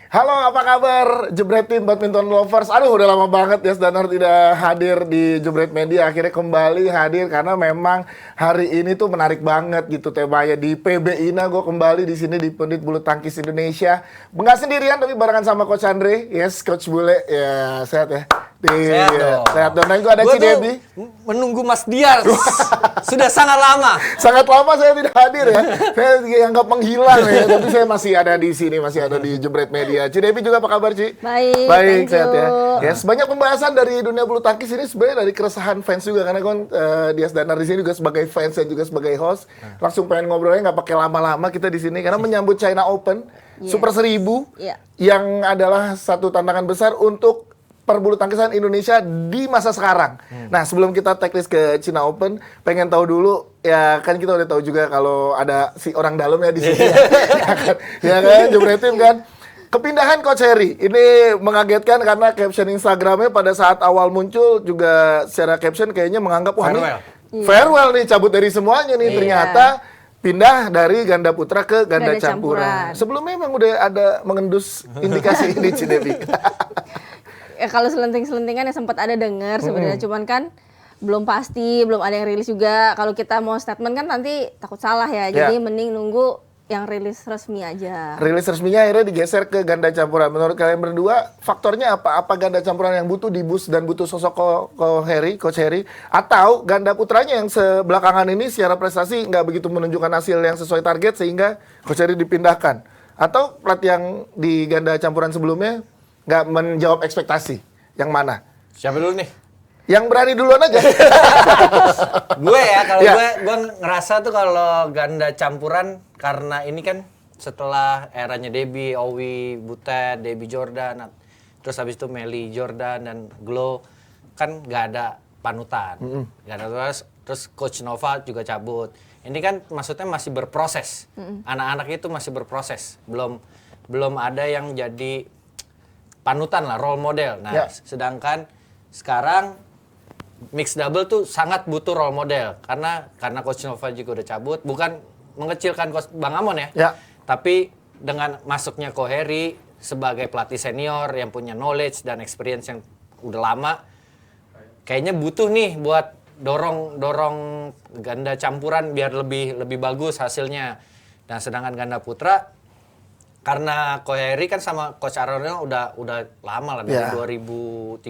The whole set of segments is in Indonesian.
Halo, apa kabar Jebret Team Badminton Lovers? Aduh, udah lama banget ya Danar tidak hadir di Jebret Media. Akhirnya kembali hadir karena memang hari ini tuh menarik banget gitu temanya di PB INA. Gue kembali di sini di Pundit Bulu Tangkis Indonesia. Nggak sendirian tapi barengan sama Coach Andre. Yes, Coach Bule. Ya, sehat ya. Sehat dong. Sehat dong. Dan gue ada Ci Debi. Menunggu Mas Diar sudah sangat lama. Sangat lama saya tidak hadir ya. Saya dianggap menghilang ya. Tapi saya masih ada di sini, masih ada di Jebret Media. Ci Devi juga apa kabar, Ci? Baik, Baik, thank sehat you. ya. Yes, banyak pembahasan dari dunia bulu tangkis ini sebenarnya dari keresahan fans juga karena kan Dias Danar di sini juga sebagai fans dan juga sebagai host. Langsung pengen ngobrolnya nggak pakai lama-lama kita di sini karena menyambut China Open Super 1000 yang adalah satu tantangan besar untuk perbulu tangkisan Indonesia di masa sekarang. Nah, sebelum kita checklist ke China Open, pengen tahu dulu ya kan kita udah tahu juga kalau ada si orang dalam ya di sini ya kan Jebret Team kan. Kepindahan Coach Heri ini mengagetkan karena caption Instagramnya pada saat awal muncul juga secara caption kayaknya menganggap wah Farewell. Farewell nih cabut dari semuanya nih ternyata pindah dari ganda putra ke ganda campuran. Sebelumnya memang udah ada mengendus indikasi ini Ci Devi. Ya, kalau selenting-selentingan ya sempat ada dengar sebenarnya, cuman kan belum pasti, belum ada yang rilis juga. Kalau kita mau statement kan nanti takut salah ya, jadi mending nunggu yang rilis resmi aja. Rilis resminya akhirnya digeser ke ganda campuran. Menurut kalian berdua, faktornya apa? Apa ganda campuran yang butuh dibus dan butuh sosok Coach Heri? Atau ganda putranya yang sebelakangan ini secara prestasi nggak begitu menunjukkan hasil yang sesuai target sehingga Coach Heri dipindahkan? Atau pelatih yang di ganda campuran sebelumnya nggak menjawab ekspektasi? Yang mana? Siapa dulu nih? Yang berani duluan aja. Gue ya, kalau gue ngerasa tuh kalau ganda campuran karena ini kan setelah eranya Debbie, Owi, Butet, Debbie Jordan, terus habis itu Melly Jordan dan Glow kan nggak ada panutan, nggak ada terus Coach Nova juga cabut. Ini kan maksudnya masih berproses, anak-anak itu masih berproses, belum ada yang jadi panutan lah, role model. Nah, sedangkan sekarang mixed double tuh sangat butuh role model karena Coach Nova juga udah cabut, bukan mengecilkan Coach Bang Amon ya. Tapi dengan masuknya Ko Heri sebagai pelatih senior yang punya knowledge dan experience yang udah lama, kayaknya butuh nih buat dorong ganda campuran biar lebih bagus hasilnya. Dan sedangkan ganda putra karena Ko Heri kan sama Coach Aronel udah lama lah dari 2013,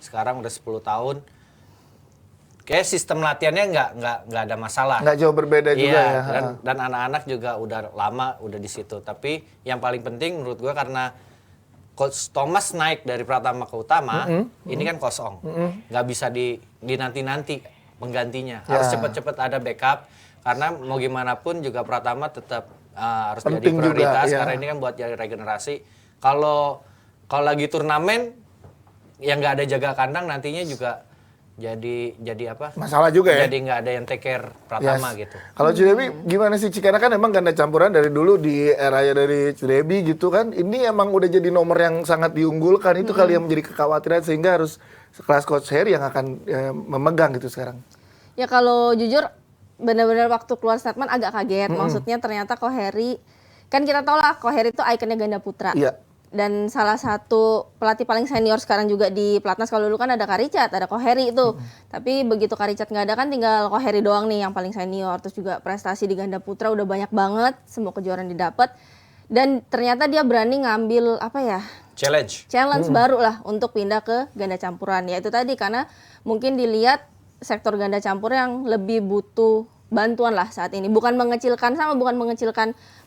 sekarang udah 10 tahun. Kayak sistem latihannya nggak ada masalah. Nggak jauh berbeda juga ya. Dan anak-anak juga udah lama udah di situ. Tapi yang paling penting menurut gue karena Coach Thomas naik dari Pratama ke Utama, ini kan kosong. Nggak bisa dinanti-nanti penggantinya. Harus cepet-cepet ada backup. Karena mau gimana pun juga Pratama tetap harus penting jadi prioritas juga, karena ini kan buat jadi regenerasi. Kalau lagi turnamen yang nggak ada jaga kandang nantinya juga jadi apa? Masalah juga ya. Jadi nggak ada yang take care Pratama gitu. Kalau Ci Devi gimana sih? Karena kan emang ganda campuran dari dulu di eranya dari Ci Devi gitu kan. Ini emang udah jadi nomor yang sangat diunggulkan. Itu kali yang menjadi kekhawatiran sehingga harus kelas Coach Heri yang akan memegang gitu sekarang. Ya kalau jujur benar-benar waktu keluar statement agak kaget. Maksudnya ternyata Ko Heri, kan kita tahu lah Ko Heri itu ikonnya ganda putra. Iya. Dan salah satu pelatih paling senior sekarang juga di Platnas. Kalau dulu kan ada Karicat, ada Ko Heri itu. Tapi begitu Karicat nggak ada kan tinggal Ko Heri doang nih yang paling senior. Terus juga prestasi di ganda putra udah banyak banget, semua kejuaraan didapat. Dan ternyata dia berani ngambil apa ya? Challenge baru lah untuk pindah ke ganda campuran. Ya itu tadi karena mungkin dilihat sektor ganda campur yang lebih butuh bantuan lah saat ini. Bukan mengecilkan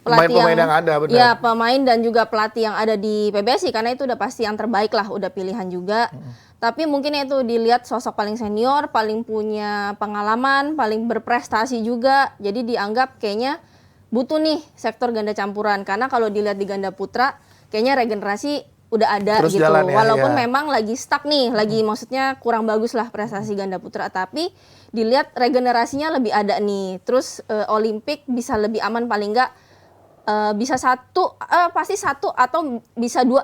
pelatih yang ada, benar. Ya, pemain dan juga pelatih yang ada di PBSI karena itu udah pasti yang terbaik lah, udah pilihan juga. Tapi mungkin itu dilihat sosok paling senior, paling punya pengalaman, paling berprestasi juga. Jadi dianggap kayaknya butuh nih sektor ganda campuran karena kalau dilihat di ganda putra kayaknya regenerasi udah ada terus gitu. Walaupun memang lagi stuck nih, lagi maksudnya kurang bagus lah prestasi ganda putra, tapi dilihat regenerasinya lebih ada nih. Terus Olimpik bisa lebih aman paling enggak bisa pasti satu atau bisa dua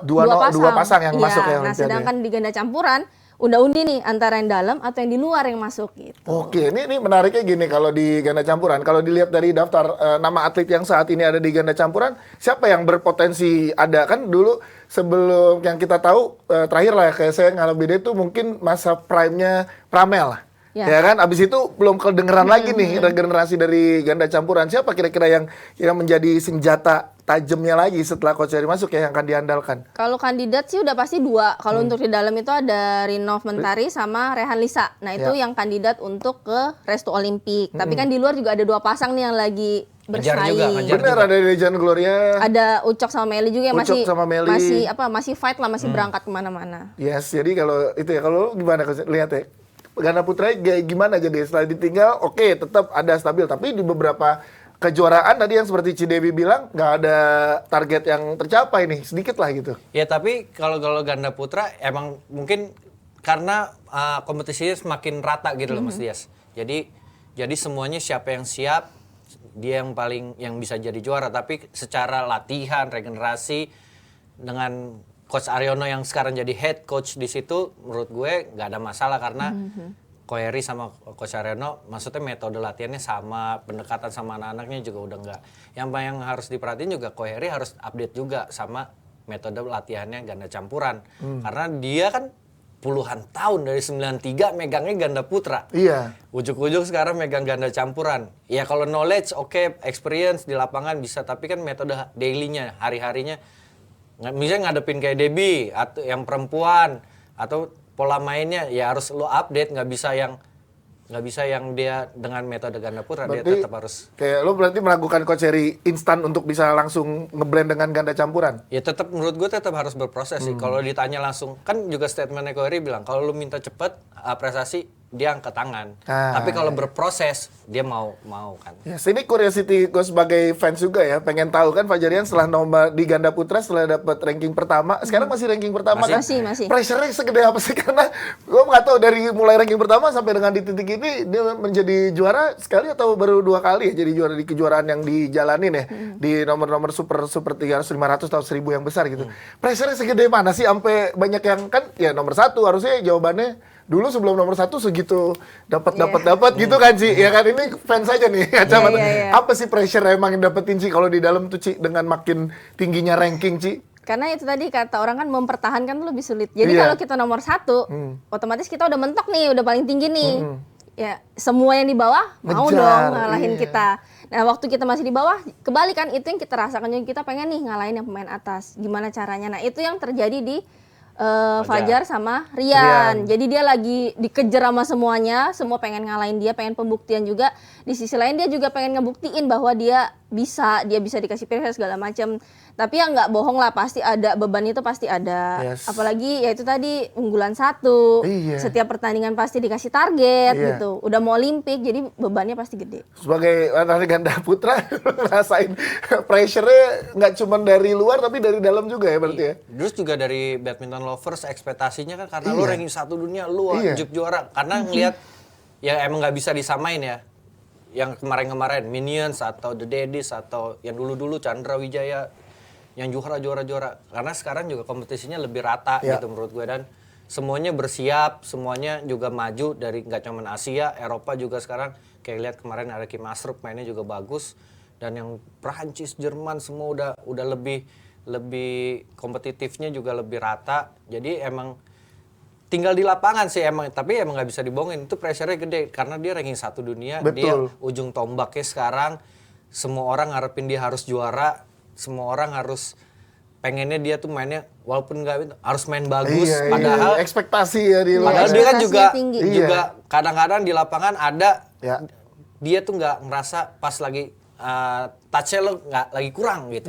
pasang yang masuk ya. Nah, sedangkan di ganda campuran unda-undi nih antara yang dalam atau yang di luar yang masuk gitu. Oke, ini menariknya gini kalau di ganda campuran. Kalau dilihat dari daftar nama atlet yang saat ini ada di ganda campuran, siapa yang berpotensi ada? Kan dulu sebelum yang kita tahu terakhir lah ya, kayak saya ngalami dia itu mungkin masa prime-nya Pramel lah. Ya kan, abis itu belum kedengeran lagi nih regenerasi dari ganda campuran. Siapa kira-kira yang menjadi senjata tajamnya lagi setelah Coach Heri masuk ya yang akan diandalkan? Kalau kandidat sih udah pasti 2. Kalau untuk di dalam itu ada Rinov Mentari sama Rehan Lisa. Nah itu yang kandidat untuk ke Restu Olimpik. Tapi kan di luar juga ada 2 pasang nih yang lagi bersaing. Ngejar Bener, ada Dejan Gloria. Ada Ucok sama Meli juga yang Ucok sama Meli. masih fight lah, masih berangkat kemana-mana. Yes, jadi kalau itu ya, kalau gimana Coach? Lihat ya, ganda putra gimana jadi setelah ditinggal, oke, tetap ada stabil, tapi di beberapa kejuaraan tadi yang seperti Cidebi bilang nggak ada target yang tercapai nih, sedikit lah gitu. Ya tapi kalau ganda putra emang mungkin karena kompetisinya semakin rata gitu loh Mas Dias. Jadi semuanya siapa yang siap, dia yang bisa jadi juara. Tapi secara latihan, regenerasi dengan Coach Aryono yang sekarang jadi head coach di situ, menurut gue nggak ada masalah karena Ko Heri sama Coach Aryono, maksudnya metode latihannya sama, pendekatan sama anak-anaknya juga udah nggak. Yang harus diperhatiin juga Ko Heri harus update juga sama metode latihannya ganda campuran, karena dia kan puluhan tahun dari 93 megangnya ganda putra. Iya. Ujuk-ujuk sekarang megang ganda campuran. Ya kalau knowledge oke, experience di lapangan bisa, tapi kan metode daily-nya, hari-harinya misalnya ngadepin kayak Debbie atau yang perempuan atau pola mainnya ya harus lo update, nggak bisa yang dia dengan metode ganda putra. Berarti, dia tetap harus kayak lo berarti melakukan Coach Heri instan untuk bisa langsung ngeblend dengan ganda campuran. Ya tetap menurut gue tetap harus berproses sih. Kalau ditanya langsung kan juga statementnya Ko Heri bilang kalau lo minta cepet prestasi dia angkat tangan. Tapi kalau berproses dia mau kan. Ya, ini curiosity gue sebagai fans juga ya, pengen tahu kan Fajarian setelah nomor di ganda putra setelah dapat ranking pertama, sekarang masih ranking pertama kan? Masih. Pressure-nya segede apa sih? Karena gue nggak tahu dari mulai ranking pertama sampai dengan di titik ini dia menjadi juara sekali atau baru 2 kali ya jadi juara di kejuaraan yang dijalanin ya di nomor-nomor super 300, 500 atau 1000 yang besar gitu. Pressure-nya segede mana sih sampai banyak yang kan ya nomor 1 harusnya jawabannya dulu sebelum nomor 1 segitu dapat gitu kan Ci, ya kan ini fans aja nih kacamata. Apa sih pressure emang yang dapetin Ci kalau di dalam tuh Ci dengan makin tingginya ranking Ci? Karena itu tadi kata orang kan mempertahankan tuh lebih sulit. Jadi kalau kita nomor 1, otomatis kita udah mentok nih, udah paling tinggi nih. Ya semua yang di bawah mau dong ngalahin kita. Nah waktu kita masih di bawah, kebalik kan itu yang kita rasakan, jadi kita pengen nih ngalahin yang pemain atas. Gimana caranya? Nah itu yang terjadi di Fajar sama Rian. Jadi dia lagi dikejar sama semuanya, semua pengen ngalahin dia, pengen pembuktian juga. Di sisi lain dia juga pengen ngebuktiin bahwa dia bisa dikasih pressure segala macam. Tapi ya nggak bohong lah, pasti ada beban itu pasti ada. Apalagi ya itu tadi unggulan 1. Setiap pertandingan pasti dikasih target gitu. Udah mau Olimpik, jadi bebannya pasti gede. Sebagai anak ganda putra ngerasain pressure-nya nggak cuma dari luar tapi dari dalam juga ya berarti ya. Terus juga dari badminton lovers ekspektasinya kan karena lu ranking 1 dunia, lu wajib juara. Karena ngelihat ya emang nggak bisa disamain ya. Yang kemarin-kemarin Minions atau The Daddies atau yang dulu-dulu Chandra Wijaya yang juara. Karena sekarang juga kompetisinya lebih rata gitu menurut gue, dan semuanya bersiap, semuanya juga maju dari nggak cuma Asia, Eropa juga sekarang. Kayak lihat kemarin ada Kim Asrup mainnya juga bagus, dan yang Prancis, Jerman semua udah lebih kompetitifnya juga lebih rata. Jadi emang tinggal di lapangan sih emang, tapi emang nggak bisa dibohongin, itu pressure-nya gede karena dia ranking 1 dunia. Betul. Dia ujung tombaknya sekarang, semua orang ngarepin dia harus juara, semua orang harus pengennya dia tuh mainnya walaupun nggak harus main bagus, padahal ekspektasi ya di padahal dia kan juga tinggi. kadang-kadang di lapangan ada dia tuh nggak ngerasa pas lagi touch-nya lo nggak lagi kurang gitu.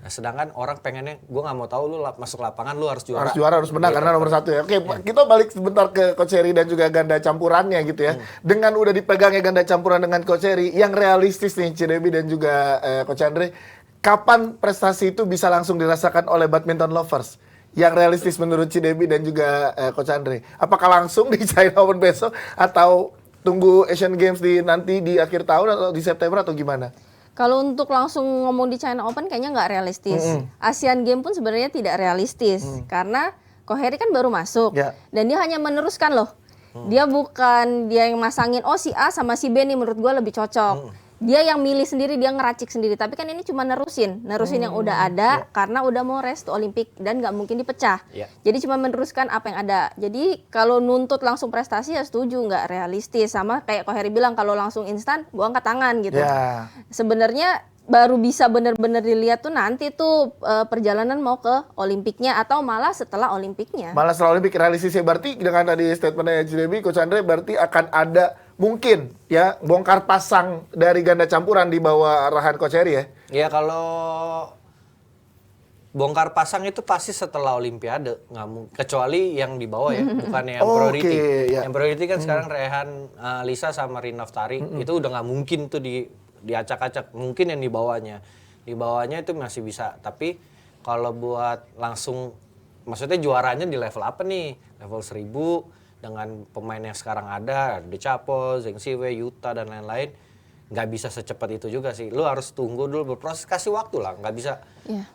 Nah, sedangkan orang pengennya, gue nggak mau tahu lu masuk lapangan lu harus juara. Harus menang karena nomor 1 ya. Oke, kita balik sebentar ke Coach Heri dan juga ganda campurannya gitu ya. Dengan udah dipegangnya ganda campuran dengan Coach Heri, yang realistis nih Cidebi dan juga Coach Andre, kapan prestasi itu bisa langsung dirasakan oleh badminton lovers? Yang realistis menurut Cidebi dan juga Coach Andre. Apakah langsung di China Open besok atau tunggu Asian Games nanti di akhir tahun atau di September atau gimana? Kalau untuk langsung ngomong di China Open kayaknya nggak realistis. Asian Games pun sebenarnya tidak realistis karena Koheri kan baru masuk Ya. dan dia hanya meneruskan loh. Dia bukan dia yang masangin si A sama si B nih menurut gua lebih cocok. Dia yang milih sendiri, dia ngeracik sendiri. Tapi kan ini cuma nerusin yang udah ada karena udah mau race to Olimpik dan nggak mungkin dipecah. Ya. Jadi cuma meneruskan apa yang ada. Jadi kalau nuntut langsung prestasi ya setuju, nggak realistis. Sama kayak Koheri bilang kalau langsung instan, gua angkat tangan gitu. Ya. Sebenarnya baru bisa benar-benar dilihat tuh nanti tuh perjalanan mau ke Olimpiknya atau malah setelah Olimpiknya. Malah setelah Olimpik realistisnya berarti dengan tadi statementnya HDB, Coach Andre berarti akan ada mungkin ya bongkar pasang dari ganda campuran di bawah arahan Coach Heri ya. Ya kalau bongkar pasang itu pasti setelah Olimpiade, kecuali yang di bawah ya, bukan yang priority. Ya. Yang priority kan sekarang Rehan, Lisa sama Rina Naftari itu udah nggak mungkin tuh diacak-acak. Mungkin yang di bawahnya itu masih bisa. Tapi kalau buat langsung, maksudnya juaranya di level apa nih? Level 1000 dengan pemain yang sekarang ada Chapo, Zheng Siwei, Yuta dan lain-lain. Nggak bisa secepat itu juga sih. Lu harus tunggu dulu, berproses, kasih waktu lah. Nggak bisa. Iya.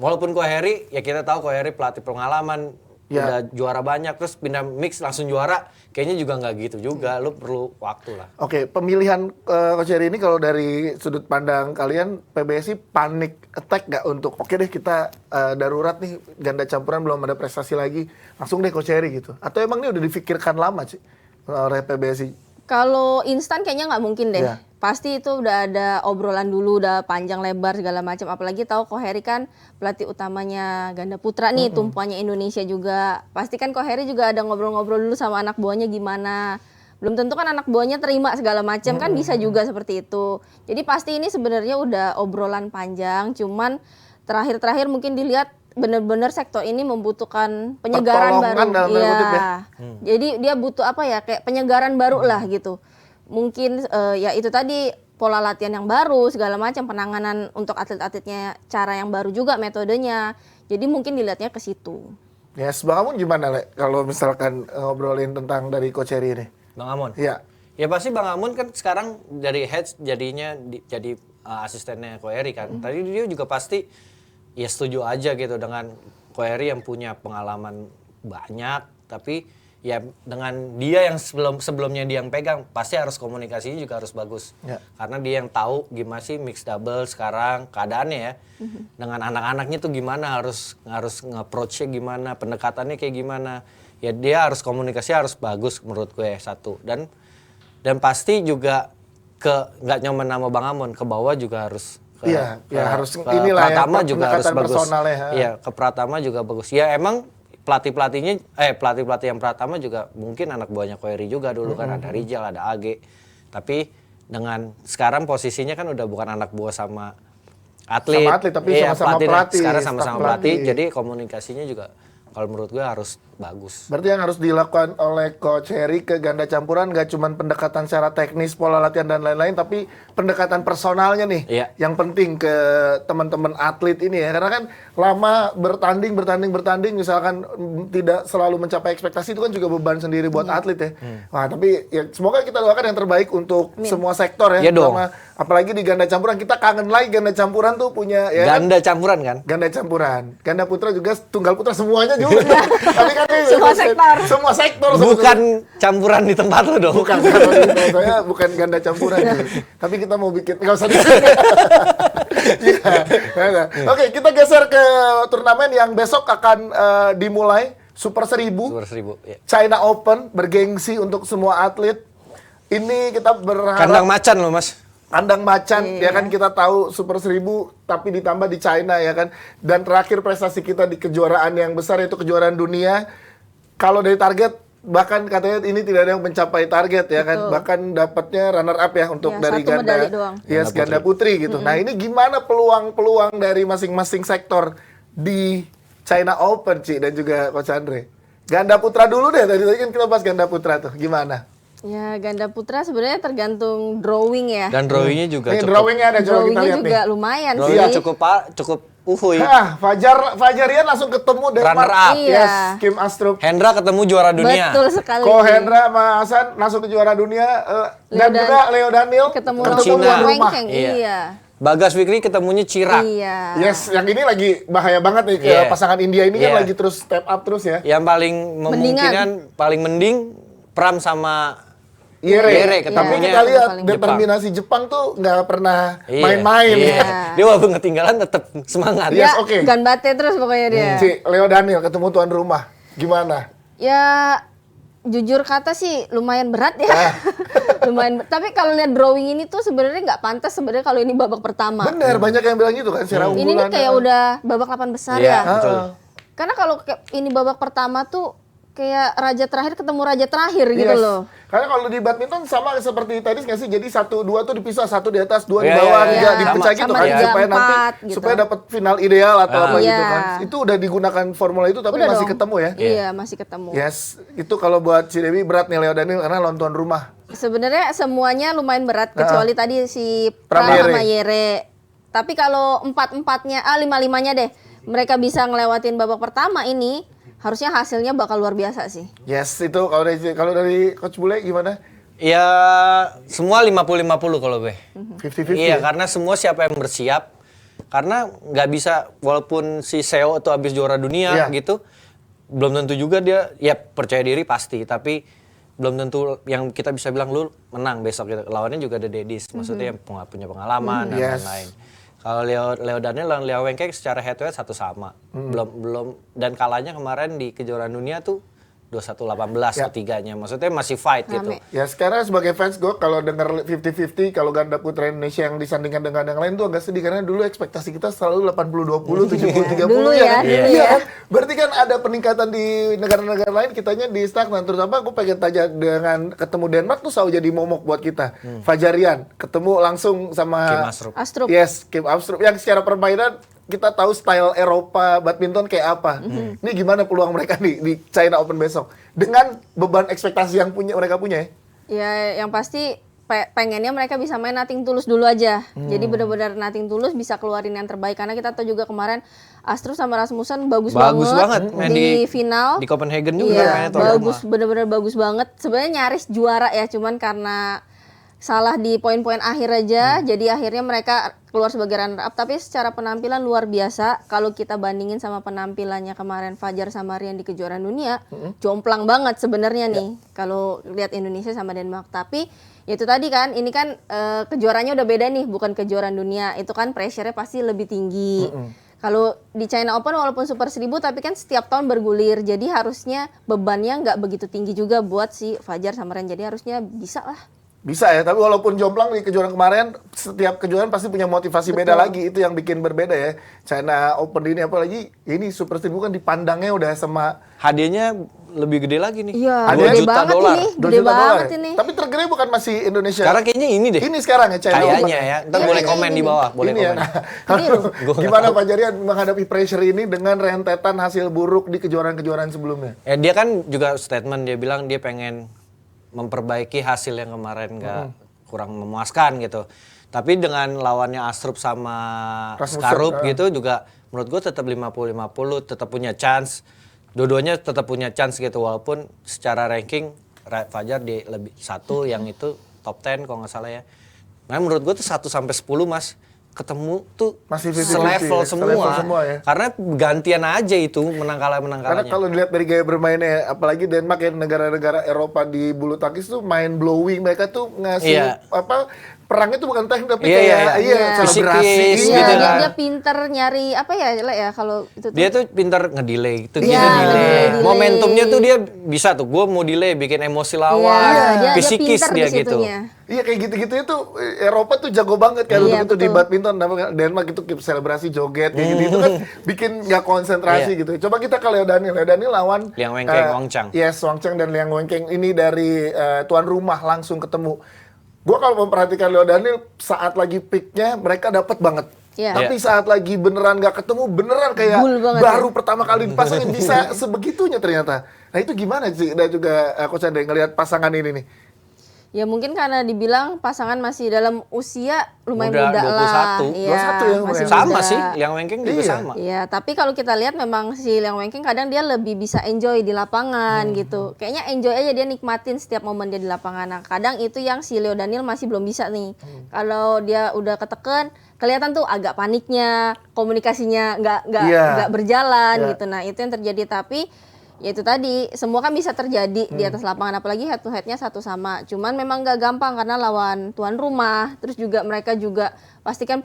Walaupun Koheri, ya kita tahu Koheri pelatih pengalaman, Ya. udah juara banyak, terus pindah mix langsung juara, kayaknya juga nggak gitu juga, lu perlu waktu lah. Oke, pemilihan Coach Heri ini kalau dari sudut pandang kalian, PBSI panic attack nggak untuk oke deh kita darurat nih ganda campuran belum ada prestasi lagi, langsung deh Coach Heri gitu? Atau emang ini udah difikirkan lama sih oleh PBSI? Kalau instan kayaknya nggak mungkin deh. Iya. Pasti itu udah ada obrolan dulu, udah panjang lebar segala macam. Apalagi tahu Koheri kan pelatih utamanya ganda putra nih, tumpuannya Indonesia juga. Pasti kan Koheri juga ada ngobrol-ngobrol dulu sama anak buahnya gimana. Belum tentu kan anak buahnya terima segala macam, kan bisa juga seperti itu. Jadi pasti ini sebenarnya udah obrolan panjang, cuman terakhir-terakhir mungkin dilihat benar-benar sektor ini membutuhkan penyegaran baru. Pertolongan dalam tanda kutip ya. Jadi dia butuh apa ya, kayak penyegaran baru lah gitu. Mungkin ya itu tadi pola latihan yang baru segala macam, penanganan untuk atlet-atletnya cara yang baru juga metodenya. Jadi mungkin dilihatnya ke situ. Yes, Bang Amun gimana Le kalau misalkan ngobrolin tentang dari Coach Heri ini? Bang Amon? Iya. Ya pasti Bang Amon kan sekarang dari head jadinya jadi asistennya Koheri kan. Tadi dia juga pasti ya setuju aja gitu dengan Koheri yang punya pengalaman banyak, tapi ya dengan dia yang sebelumnya dia yang pegang, pasti harus komunikasinya juga harus bagus. Ya. Karena dia yang tahu gimana sih mixed double sekarang keadaannya ya. Dengan anak-anaknya tuh gimana, harus nge-approach-nya gimana, pendekatannya kayak gimana. Ya dia harus komunikasi harus bagus menurut gue satu. Dan pasti juga nggak nyaman nama Bang Amon, ke bawah juga harus harus inilah ya, Pratama juga harus pendekatan bagus. personalnya, ha. Iya, ke Pratama juga bagus. Ya emang pelatih yang Pratama juga mungkin anak buahnya Koheri juga dulu kan, ada Rijal, ada Age. Tapi dengan sekarang posisinya kan udah bukan anak buah sama atlet. Sama atlet, tapi sama-sama pelatih, Sekarang staf sama-sama pelatih. pelatih, jadi komunikasinya juga kalau menurut gue harus bagus. Berarti yang harus dilakukan oleh Coach Heri ke ganda campuran gak cuma pendekatan secara teknis, pola latihan dan lain-lain, tapi pendekatan personalnya nih. Iya. Yang penting ke teman-teman atlet ini ya. Karena kan lama bertanding, misalkan tidak selalu mencapai ekspektasi, itu kan juga beban sendiri buat atlet ya. Wah, tapi ya semoga kita doakan yang terbaik untuk semua sektor ya. Iya dong. Apalagi di ganda campuran, kita kangen lagi ganda campuran tuh punya ya kan? Ganda campuran kan? Ganda campuran, ganda putra juga, tunggal putra semuanya juga. Tapi kan ini semua sektor. Bukan campuran di tempat lo dong. Bukan, saya bukan ganda campuran. Tapi kita mau bikin, nggak usah di sini. Ya. Oke, kita geser ke turnamen yang besok akan dimulai, Super 1000. Super 1000, ya. China Open, bergengsi untuk semua atlet. Ini kita berharap Kandang macan loh mas. kandang macan, ya kan, kita tahu Super 1000 tapi ditambah di China ya kan. Dan terakhir prestasi kita di kejuaraan yang besar yaitu kejuaraan dunia. Kalau dari target bahkan katanya ini tidak ada yang mencapai target ya kan. Betul. Bahkan dapatnya runner up ya untuk Ya, dari satu ganda. medali doang. Yes, ganda putri gitu. Nah, ini gimana peluang-peluang dari masing-masing sektor di China Open, Ci, dan juga Coach Andre? Ganda putra dulu deh. Tadi kan kita bahas ganda putra tuh. Gimana? Ya ganda putra sebenarnya tergantung drawing ya. Dan drawingnya juga Ini cukup. drawingnya ada, coba kita Drawingnya lihat juga nih. lumayan Drawingnya sih. cukup uhuy. Fajarian langsung ketemu Denmark. Runner up. Iya. Yes, Kim Astrup. Hendra ketemu juara dunia. Betul sekali. Ko Hendra sama Hasan langsung ke juara dunia. Dan Leo juga Leo Daniel ketemu Ke langsung Cina. Wang Wengkeng. Iya. Iya. Bagas Fikri ketemunya Chirag. Iya. Yes, yang ini lagi bahaya banget nih. Iya. Pasangan India ini kan Iya. lagi terus step up terus ya. Yang paling memungkinkan, paling mending Pram sama Yere Tapi ketemunya kita lihat paling- determinasi Jepang tuh nggak pernah Iya, main-main. iya. ya. Dia walaupun ketinggalan tetap semangat. Yes, Ya, oke. ganbate terus pokoknya dia. Si Leo Daniel ketemu tuan rumah. Gimana? Ya jujur kata sih lumayan berat ya. Ah. Lumayan. Tapi kalau lihat drawing ini tuh sebenarnya nggak pantas sebenarnya kalau ini babak pertama. Bener, banyak yang bilang gitu kan secara Ini nih unggulan. kayak udah babak 8 besar Iya, ya. betul. Karena kalau ini babak pertama tuh kayak raja terakhir ketemu raja terakhir gitu Yes. loh. Karena kalau di badminton sama seperti tenis nggak sih? Jadi 1-2 tuh dipisah, 1 di atas, 2 di Iya, bawah, iya, 3 iya. dipecah Sama- gitu sama kan 3, supaya nanti 4 gitu. supaya dapat final ideal atau apa Iya. gitu kan. Itu udah digunakan formula itu tapi Udah masih dong. ketemu ya. Iya, masih ketemu. Yes, itu kalau buat si Dewi berat nih Leo Daniel karena lawan tuan rumah. Sebenarnya semuanya lumayan berat kecuali tadi si Pram Pram Yere. sama Yere. Tapi kalau 4-4-nya, 5-5-nya deh, mereka bisa ngelewatin babak pertama ini, harusnya hasilnya bakal luar biasa sih. Yes, itu kalau dari Coach Bule gimana? Ya semua 50-50 kalau gue. 50-50 Iya, ya? karena semua siapa yang bersiap. Karena nggak bisa, walaupun si Seo itu habis juara dunia Iya. gitu, belum tentu juga dia, ya percaya diri pasti, tapi belum tentu yang kita bisa bilang lu menang besok gitu. Lawannya juga ada Dedis, maksudnya yang punya pengalaman dan Yes. lain-lain. Kalau Leo Daniel lawan Liao Wenkeng secara head to head satu sama. Belum dan kalahnya kemarin di kejuaraan dunia tuh 21-18 Ya. ketiganya. Maksudnya masih fight gitu. Rame. Ya sekarang sebagai fans gue kalau denger 50-50 kalau ganda putra Indonesia yang disandingkan dengan yang lain tuh agak sedih karena dulu ekspektasi kita selalu 80-20, 70-30 Dulu kan? ya, dulu Iya ya. kan? Berarti kan ada peningkatan di negara-negara lain kitanya di stagnan. Terutama gue pengen tanya dengan ketemu Denmark tuh selalu jadi momok buat kita. Fajarian ketemu langsung sama Kim Astrup. Astrup. Yes, Kim Astrup yang secara permainan kita tahu style Eropa badminton kayak apa. Ini gimana peluang mereka di China Open besok dengan beban ekspektasi yang mereka punya ya? Ya, yang pasti pengennya mereka bisa main nothing tulus dulu aja. Jadi benar-benar nothing tulus bisa keluarin yang terbaik karena kita tahu juga kemarin Astrup sama Rasmussen bagus banget main di final. Di Copenhagen juga Iya, mainnya tuan bagus, rumah. benar-benar bagus banget. Sebenarnya nyaris juara ya, cuman karena salah di poin-poin akhir aja, jadi akhirnya mereka keluar sebagai runner up. Tapi secara penampilan luar biasa. Kalau kita bandingin sama penampilannya kemarin Fajar sama Rian di kejuaraan dunia, jomplang banget sebenarnya nih. Kalau lihat Indonesia sama Denmark. Tapi ya itu tadi kan, ini kan kejuaraannya udah beda nih, bukan kejuaraan dunia. Itu kan pressure-nya pasti lebih tinggi. Kalau di China Open walaupun Super 1000 tapi kan setiap tahun bergulir. Jadi harusnya bebannya nggak begitu tinggi juga buat si Fajar sama Rian. Jadi harusnya bisa lah. Bisa ya, tapi walaupun jomplang di kejuaraan kemarin, setiap kejuaraan pasti punya motivasi beda lagi. Itu yang bikin berbeda ya. China Open ini apalagi ini Super 1000 kan dipandangnya udah sama Hadiahnya lebih gede lagi nih. Iya, 2 gede juta banget dolar. ini. 2 Gede juta dolar banget ya. ini. Tapi tergede bukan masih Indonesia. Sekarang kayaknya ini deh. Ini sekarang ya China Open. Kayaknya ya. Ntar Iya, boleh kayaknya komen ini di bawah, boleh Ini komen. ya. Gimana Pak Jarian menghadapi pressure ini dengan rentetan hasil buruk di kejuaraan-kejuaraan sebelumnya? Dia kan juga statement, dia bilang dia pengen memperbaiki hasil yang kemarin nggak kurang memuaskan gitu. Tapi dengan lawannya Astrup sama Rasmussen, Skarup gitu juga menurut gue tetap 50-50, tetap punya chance. Dua-duanya tetap punya chance gitu walaupun secara ranking Fajar di lebih satu yang itu top 10 kalau nggak salah ya. Nah menurut gue tuh 1 sampai 10 Mas ketemu tuh Masih 50-50 selevel ya, semua. selevel semua ya. Karena gantian aja itu menang Karena kalahnya. kalau dilihat dari gaya bermainnya, apalagi Denmark ya negara-negara Eropa di bulu tangkis tuh main blowing, mereka tuh ngasih Iya. perangnya tuh bukan teknik tapi Iya, kayak iya. selebrasi Fisikis Iya, gitu dia, kan. dia pinter nyari apa ya, Le, ya kalau itu tuh. Dia tuh pintar ngedelay gitu Iya, delay. delay. Momentumnya tuh dia bisa tuh, gue mau delay bikin emosi lawan, Iya, dia fisikis pinter dia di gitu. situnya. Iya kayak gitu-gitu itu Eropa tuh jago banget kan Iya, untuk itu di betul. badminton. Denmark itu selebrasi joget kayak gitu itu kan bikin nggak konsentrasi Iya. gitu. Coba kita ke Leo Daniel. Leo Daniel lawan Liang Wenkeng, Wang Chang. Yes, Wang Chang dan Liang Wenkeng ini dari tuan rumah langsung ketemu. Gua kalau memperhatikan Leo Daniel saat lagi peaknya mereka dapat banget. Iya. Tapi saat lagi beneran nggak ketemu beneran kayak Gul banget baru pertama kali dipasangin bisa sebegitunya ternyata. Nah itu gimana sih? Dan juga Coach Andre ngelihat pasangan ini nih. Ya mungkin karena dibilang pasangan masih dalam usia lumayan Muda, muda lah. 21. Iya, 21 ya, masih Sama muda. sih, Liang Wenkeng juga Iya. sama. Iya, tapi kalau kita lihat memang si Liang Wenkeng kadang dia lebih bisa enjoy di lapangan gitu. Kayaknya enjoy aja dia nikmatin setiap momen dia di lapangan. Nah, kadang itu yang si Leo Daniel masih belum bisa nih. Kalau dia udah keteken kelihatan tuh agak paniknya, komunikasinya nggak Iya. berjalan Iya. gitu. Nah itu yang terjadi, tapi ya itu tadi semua kan bisa terjadi di atas lapangan, apalagi head to headnya satu sama. Cuman memang nggak gampang karena lawan tuan rumah, terus juga mereka juga pastikan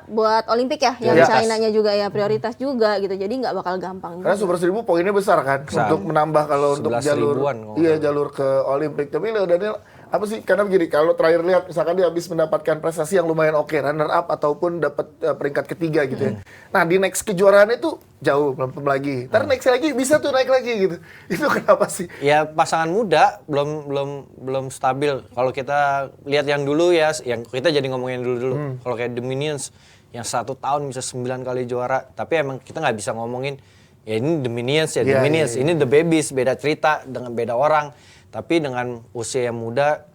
buat Olimpik ya, yang Prioritas. China-nya juga ya prioritas juga gitu. Jadi nggak bakal gampang. Karena Super 1000 poinnya besar kan untuk menambah kalau untuk 11 jalur ribuan kalau nggak iya jalur ke Olimpik. Tapi Leo Daniel apa sih, karena begini, kalau terakhir lihat misalkan dia habis mendapatkan prestasi yang lumayan oke, runner up ataupun dapat peringkat ketiga gitu ya. Nah di next kejuaraan itu jauh belum lagi. Ntar next lagi bisa tuh naik lagi gitu. Itu kenapa sih? Ya pasangan muda belum stabil. Kalau kita lihat yang dulu ya, yang kita jadi ngomongin dulu. Kalau kayak The Minions yang 1 tahun bisa 9 kali juara, tapi emang kita nggak bisa ngomongin ya ini The Minions ya, Iya, The Minions, iya, iya. ini The Babies, beda cerita dengan beda orang. Tapi dengan usia yang muda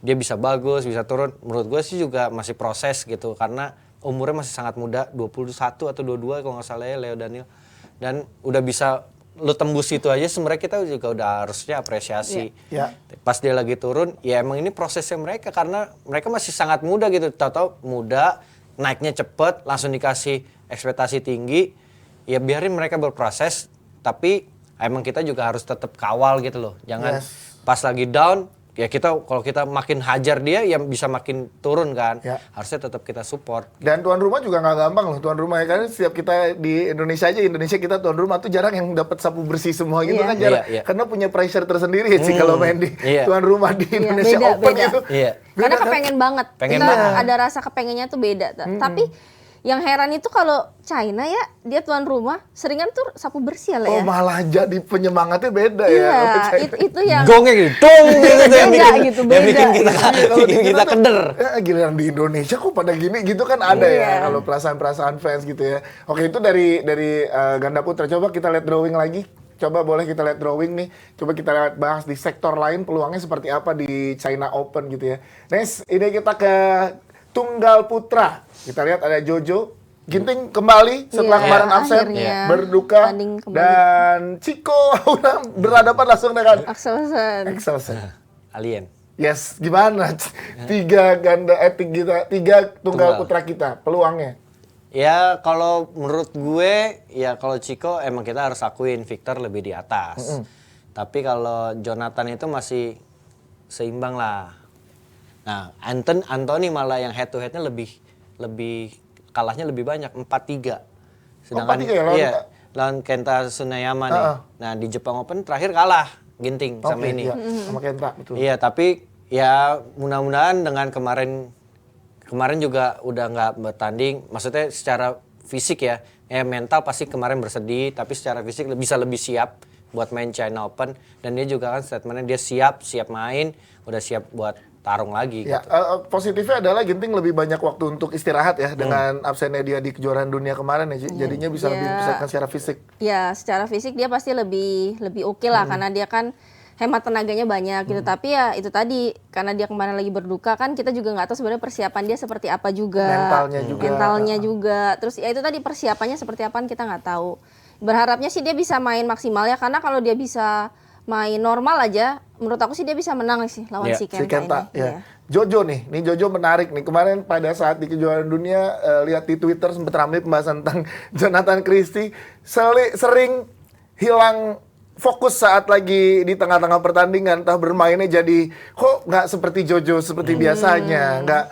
dia bisa bagus, bisa turun. Menurut gue sih juga masih proses gitu karena umurnya masih sangat muda, 21 atau 22 kalau nggak salah ya Leo Daniel. Dan udah bisa lu tembus itu aja sebenarnya kita juga udah harusnya apresiasi. Iya. Pas dia lagi turun, ya emang ini prosesnya mereka karena mereka masih sangat muda gitu. Tahu-tahu muda, naiknya cepet, langsung dikasih ekspektasi tinggi. Ya biarin mereka berproses, tapi emang kita juga harus tetap kawal gitu loh. Jangan pas lagi down, ya kita kalau kita makin hajar dia, ya bisa makin turun kan. Ya. Harusnya tetap kita support. Dan tuan rumah juga nggak gampang loh, tuan rumah ya kan setiap kita di Indonesia aja, Indonesia kita tuan rumah tuh jarang yang dapat sapu bersih semua gitu Iya. kan jarang. Iya, iya. Karena punya pressure tersendiri sih kalau main di Iya. tuan rumah di Iya, Indonesia beda, Open beda. itu. Iya. Karena kan? kepengen banget. Pengen Kita banget. ada rasa kepengennya tuh beda. Tapi yang heran itu kalau China ya, dia tuan rumah seringan tuh sapu bersih lah Oh ya. malah jadi penyemangatnya beda Iya, ya. sama China. itu yang Gongnya gitu, dong gitu tuh yang Beda bikin, gitu, yang beda. bikin kita, Iya, kalau bikin di kita tuh, keder. giliran di Indonesia kok pada gini gitu kan ada Iya. ya kalau perasaan-perasaan fans gitu ya. Oke, itu dari ganda putra. Coba kita lihat drawing lagi. Coba boleh kita lihat drawing nih. Coba kita lihat bahas di sektor lain peluangnya seperti apa di China Open gitu ya. Next, ini kita ke tunggal putra. Kita lihat ada Jojo Ginting kembali setelah Iya, kemarin absen, akhirnya berduka, tanding kembali. dan Chico udah berhadapan langsung dengan Axelsen. Excelsen. Alien. Yes, gimana? Tiga tunggal putra kita, peluangnya. Ya kalau menurut gue, ya kalau Chico emang kita harus akuin Victor lebih di atas. Tapi kalau Jonathan itu masih seimbang lah. Nah, Anthony malah yang head to headnya lebih kalahnya lebih banyak, 4-3. 4-3 ya, lawan- iya, lawan Kenta Tsuneyama nih. Nah di Jepang Open terakhir kalah Ginting sama Oke, ini. iya, sama Kenta, betul. Iya, tapi ya mudah-mudahan dengan kemarin juga udah nggak bertanding. Maksudnya secara fisik ya mental pasti kemarin bersedih, tapi secara fisik bisa lebih siap buat main China Open. Dan dia juga kan statementnya dia siap main, udah siap buat tarung lagi. Ya, Gitu. positifnya adalah Ginting lebih banyak waktu untuk istirahat ya dengan absennya dia di kejuaraan dunia kemarin ya. Jadinya bisa lebih Iya. mempersiapkan secara fisik. Ya, secara fisik dia pasti lebih oke lah karena dia kan hemat tenaganya banyak gitu. Tapi ya itu tadi karena dia kemarin lagi berduka kan kita juga nggak tahu sebenarnya persiapan dia seperti apa juga. Mentalnya juga. Mentalnya juga. Terus ya itu tadi persiapannya seperti apa kita nggak tahu. Berharapnya sih dia bisa main maksimal ya karena kalau dia bisa main normal aja, menurut aku sih dia bisa menang sih lawan Iya, si Si Kenta, Kenta, ini. ya. Iya. Jojo nih Jojo menarik nih. Kemarin pada saat di kejuaraan dunia, lihat di Twitter sempat ramai pembahasan tentang Jonathan Christie sering hilang fokus saat lagi di tengah-tengah pertandingan, entah bermainnya jadi kok nggak seperti Jojo seperti biasanya, nggak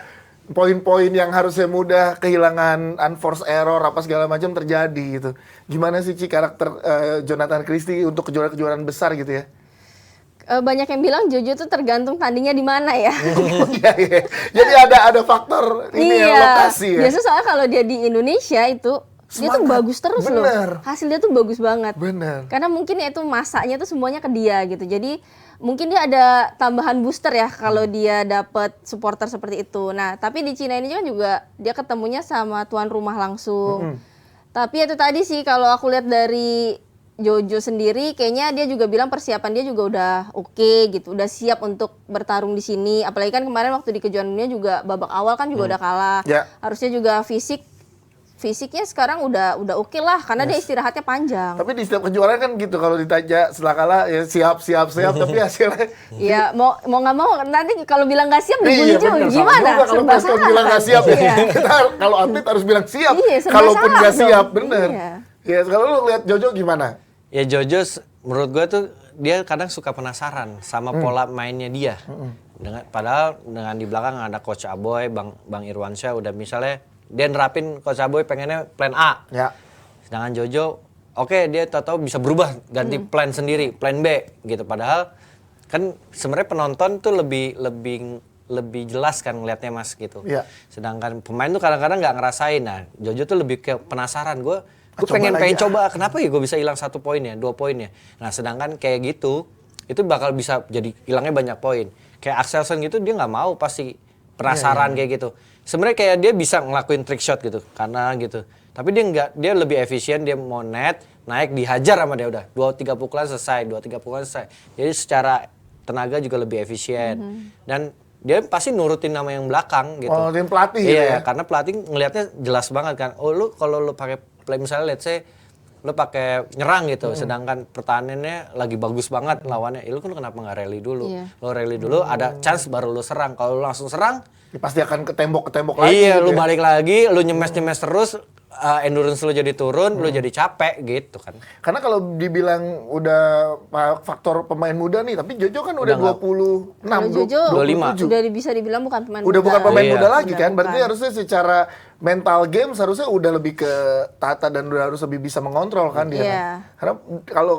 poin-poin yang harusnya mudah, kehilangan unforced error apa segala macam terjadi gitu. Gimana sih Ci karakter Jonathan Christie untuk kejuaraan-kejuaraan besar gitu ya? Banyak yang bilang Jojo tuh tergantung tandingnya di mana ya. Iya, iya. Jadi ada faktor ini ya, lokasi ya. Biasa soalnya kalau dia di Indonesia itu dia tuh Semangat. bagus terus loh. Bener. Hasilnya tuh bagus banget. Bener. Karena mungkin ya itu masanya tuh semuanya ke dia gitu. Jadi mungkin dia ada tambahan booster ya kalau dia dapat supporter seperti itu. Nah, tapi di Cina ini kan juga dia ketemunya sama tuan rumah langsung. Tapi itu tadi sih kalau aku lihat dari Jojo sendiri kayaknya dia juga bilang persiapan dia juga udah oke gitu, udah siap untuk bertarung di sini. Apalagi kan kemarin waktu di kejuaraan dunia juga babak awal kan juga udah kalah. Ya. Harusnya juga fisik fisiknya sekarang udah oke lah karena dia istirahatnya panjang. Tapi di setiap kejuaraan kan gitu, kalau ditanya setelah kalah ya siap, tapi hasilnya Iya, mau nggak mau nanti kalau bilang nggak siap dibully juga bener, sama gimana? juga kalau Serba Preston salah bilang nggak kan? siap, Iya. kita kalau atlet harus bilang siap. Iya, serba Kalaupun salah nggak dong. siap, bener. Iya. Ya, kalau lu lihat Jojo gimana? Ya Jojo menurut gue tuh dia kadang suka penasaran sama pola mainnya dia. Padahal dengan di belakang ada Coach Aboy, Bang Irwansyah udah misalnya dia nerapin Coach Aboy pengennya plan A. Ya. Sedangkan Jojo oke, dia tahu bisa berubah ganti plan sendiri, plan B gitu. Padahal kan sebenarnya penonton tuh lebih jelas kan ngelihatnya Mas gitu. Iya. Sedangkan pemain tuh kadang-kadang nggak ngerasain. Nah, Jojo tuh lebih ke penasaran. Gue pengen lagi, coba kenapa ya gue bisa hilang 1 poin ya, 2 poin ya. Nah, sedangkan kayak gitu itu bakal bisa jadi hilangnya banyak poin. Kayak Axelsen gitu dia nggak mau pasti penasaran kayak gitu. Sebenarnya kayak dia bisa ngelakuin trick shot gitu karena gitu. Tapi dia nggak, dia lebih efisien, dia mau net, naik dihajar sama dia udah. 2-3 pukulan selesai, 2-3 pukulan selesai. Jadi secara tenaga juga lebih efisien. Dan dia pasti nurutin nama yang belakang gitu. Oh, tim pelatih iya, ya. karena pelatih ngelihatnya jelas banget kan. Oh, lu kalau lu pakai play misalnya let's say lu pakai nyerang gitu, sedangkan pertahanannya lagi bagus banget lawannya. Lu kan kenapa nggak rally dulu? Iya. Lu rally dulu, ada chance baru lu serang. Kalau lu langsung serang, Ya, pasti akan ke tembok lagi. iya, gitu lu ya. balik lagi, lu nyemes terus, endurance lu jadi turun, lu jadi capek gitu kan. Karena kalau dibilang udah faktor pemain muda nih, tapi Jojo kan udah 26, Kalau Jojo 25. udah bisa dibilang bukan pemain Udah muda. bukan pemain Iya. muda lagi Udah kan, berarti bukan. harusnya secara mental game seharusnya udah lebih ke tata dan udah harus lebih bisa mengontrol kan dia. Iya. Kan? Karena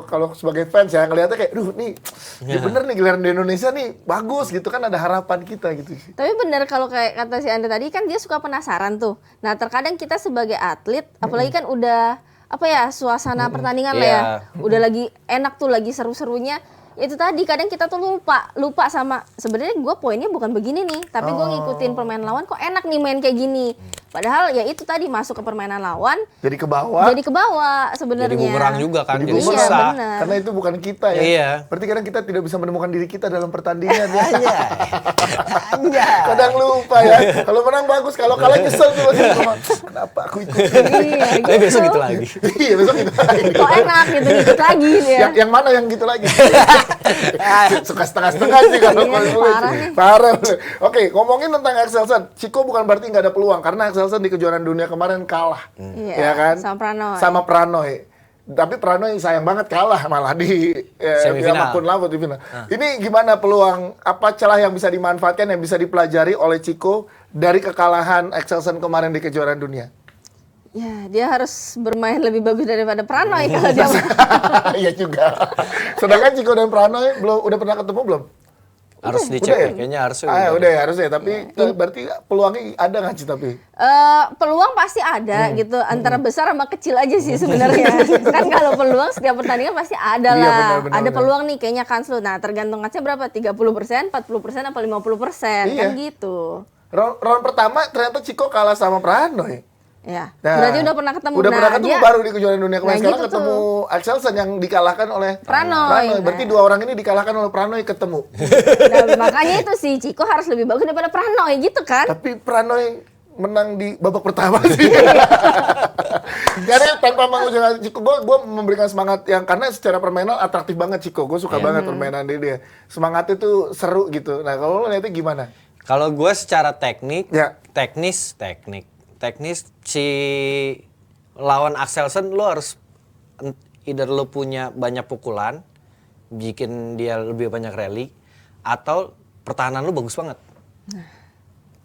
kalau sebagai fans ya ngeliatnya kayak, duh nih, dia bener nih giliran di Indonesia nih bagus gitu kan, ada harapan kita gitu. Tapi benar kalau kayak kata si Andre tadi kan dia suka penasaran tuh. Nah terkadang kita sebagai atlet, apalagi kan udah apa ya suasana pertandingan lah ya, Iya. udah lagi enak tuh lagi seru-serunya. Itu tadi kadang kita tuh lupa sama sebenarnya gue poinnya bukan begini nih, tapi gue ngikutin permainan lawan kok enak nih main kayak gini. Padahal ya itu tadi masuk ke permainan lawan, Jadi ke bawah. jadi ke bawah sebenarnya. Jadi bumerang juga kan, Jadi jadi bumerang. susah. bener. Karena itu bukan kita ya. Iya. Berarti kadang kita tidak bisa menemukan diri kita dalam pertandingan ya. Anjay. Kadang lupa ya. Kalau menang bagus, kalau kalah nyesel tuh. Kenapa aku ikut? Iya, Tapi besok gitu lagi. Iya, besok kita lagi. Kok enak gitu ngikut lagi ya. Yang mana yang gitu lagi? Suka setengah-setengah sih kalau Iya, kalau parah nih. Parah. Oke, ngomongin tentang Axelsen. Chico bukan berarti nggak ada peluang karena Axelsen di kejuaraan dunia kemarin kalah. Iya, Ya kan? sama Pranoy. Sama Pranoy. Tapi Pranoy sayang banget kalah malah di Semifinal. Makun Lamput di final. Ini gimana peluang, apa celah yang bisa dimanfaatkan, yang bisa dipelajari oleh Chico dari kekalahan Axelsen kemarin di kejuaraan dunia? Ya, dia harus bermain lebih bagus daripada Pranoy kalau dia. Iya juga. Sedangkan Chico dan Pranoy udah pernah ketemu belum? Harus Udah dicek ya? ya, kayaknya harus. Udah ya harusnya. Tapi berarti peluangnya ada nggak sih tapi? Peluang pasti ada gitu antara besar sama kecil aja sih sebenarnya. Kan kalau peluang setiap pertandingan pasti ada Iya, lah. benar, Ada benar. peluang nih kayaknya kans lu. Nah, tergantung kansnya berapa? 30%, 40% apa 50%? Iya. Kan gitu. Round pertama ternyata Chico kalah sama Pranoy. Ya. Nah, Berarti udah pernah ketemu. Udah Nah, pernah ketemu dia- baru di kejuaraan dunia kemarin. Nah, Sekarang gitu ketemu Axelsen yang dikalahkan oleh Pranoy. Berarti Nah. dua orang ini dikalahkan oleh Pranoy ketemu. Nah, makanya itu sih Chico harus lebih bagus daripada Pranoy gitu kan. Tapi Pranoy menang di babak pertama sih. Karena tanpa mengucapkan Chico, gue memberikan semangat yang karena secara permainan atraktif banget Chico. Gue suka banget permainan dia. Semangatnya tuh seru gitu. Nah kalau lo lihatnya gimana? Kalau gue secara teknik, Ya. teknis si lawan Axelsen lo harus either lo punya banyak pukulan, bikin dia lebih banyak rally, atau pertahanan lo bagus banget.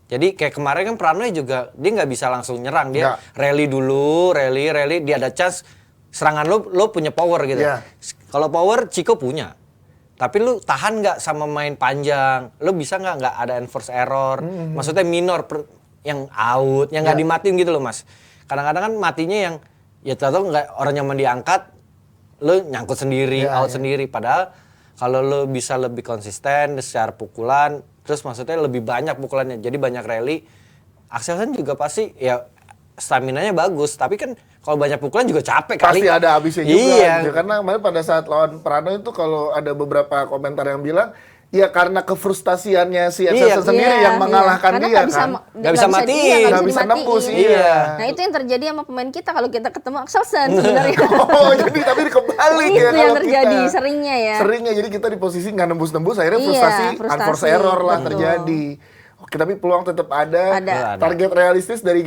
Jadi kayak kemarin kan Pranoy juga dia nggak bisa langsung nyerang, dia rally dulu, rally, dia ada chance serangan lo punya power gitu. Ya. Kalau power Chico punya. Tapi lu tahan nggak sama main panjang? Lu bisa nggak ada enforce error? Maksudnya minor yang out, yang nggak dimatiin gitu loh mas. Kadang-kadang kan matinya yang ya tahu nggak orang nyaman diangkat, lu nyangkut sendiri, out sendiri. Padahal kalau lu bisa lebih konsisten secara pukulan, terus maksudnya lebih banyak pukulannya, jadi banyak rally. Axelsen juga pasti ya staminanya bagus, tapi kan kalau banyak pukulan juga capek kali. Pasti ada habisnya juga. Iya. Gitu. Karena kemarin pada saat lawan Pranoy itu kalau ada beberapa komentar yang bilang Ya karena kefrustasiannya si Iya, Excelsen sendiri yang mengalahkan Karena dia nggak bisa, kan. Nggak bisa matiin. Nggak bisa nembus, dimatiin. iya. Nah itu yang terjadi sama pemain kita kalau kita ketemu Excelsen sebenarnya. Oh, jadi tapi kebalik ya Itu yang kalau terjadi kita. seringnya ya. Seringnya, jadi kita di posisi nggak nembus-nembus, akhirnya Iya, frustasi, unforced error lah betul. terjadi. Oke, tapi peluang tetap ada. Ada. Target realistis dari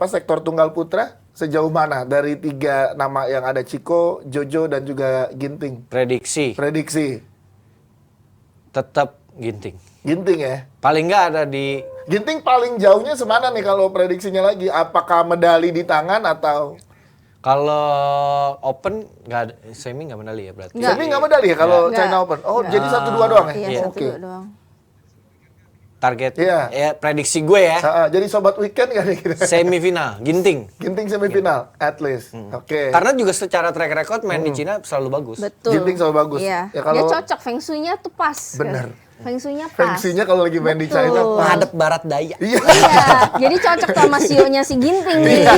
sektor tunggal putra sejauh mana dari 3 nama yang ada, Chico, Jojo dan juga Ginting? Prediksi Prediksi. tetap Ginting. Ginting ya. Paling nggak ada di Ginting paling jauhnya semana nih kalau prediksinya lagi? Apakah medali di tangan atau kalau Open nggak ada, semi nggak medali ya berarti. Nggak. semi nggak medali ya kalau Nggak. China Open? Oh, Nggak. jadi 1-2 doang ya? Iya, Oke. 1-2 doang. Target Iya. ya prediksi gue ya. Jadi sobat weekend kan nih kita? Semifinal Ginting. Ginting semifinal, at least. Oke. Karena juga secara track record main di Cina selalu bagus. Betul. Ginting selalu bagus. Iya. Ya, kalau- Dia cocok, Feng Shui-nya tuh pas. Bener. Feng Shui-nya pas. Feng-nya kalau lagi main di Betul. China pas. Menghadap barat daya. Iya. Iya, jadi cocok sama sionya si Ginting nih. Iya.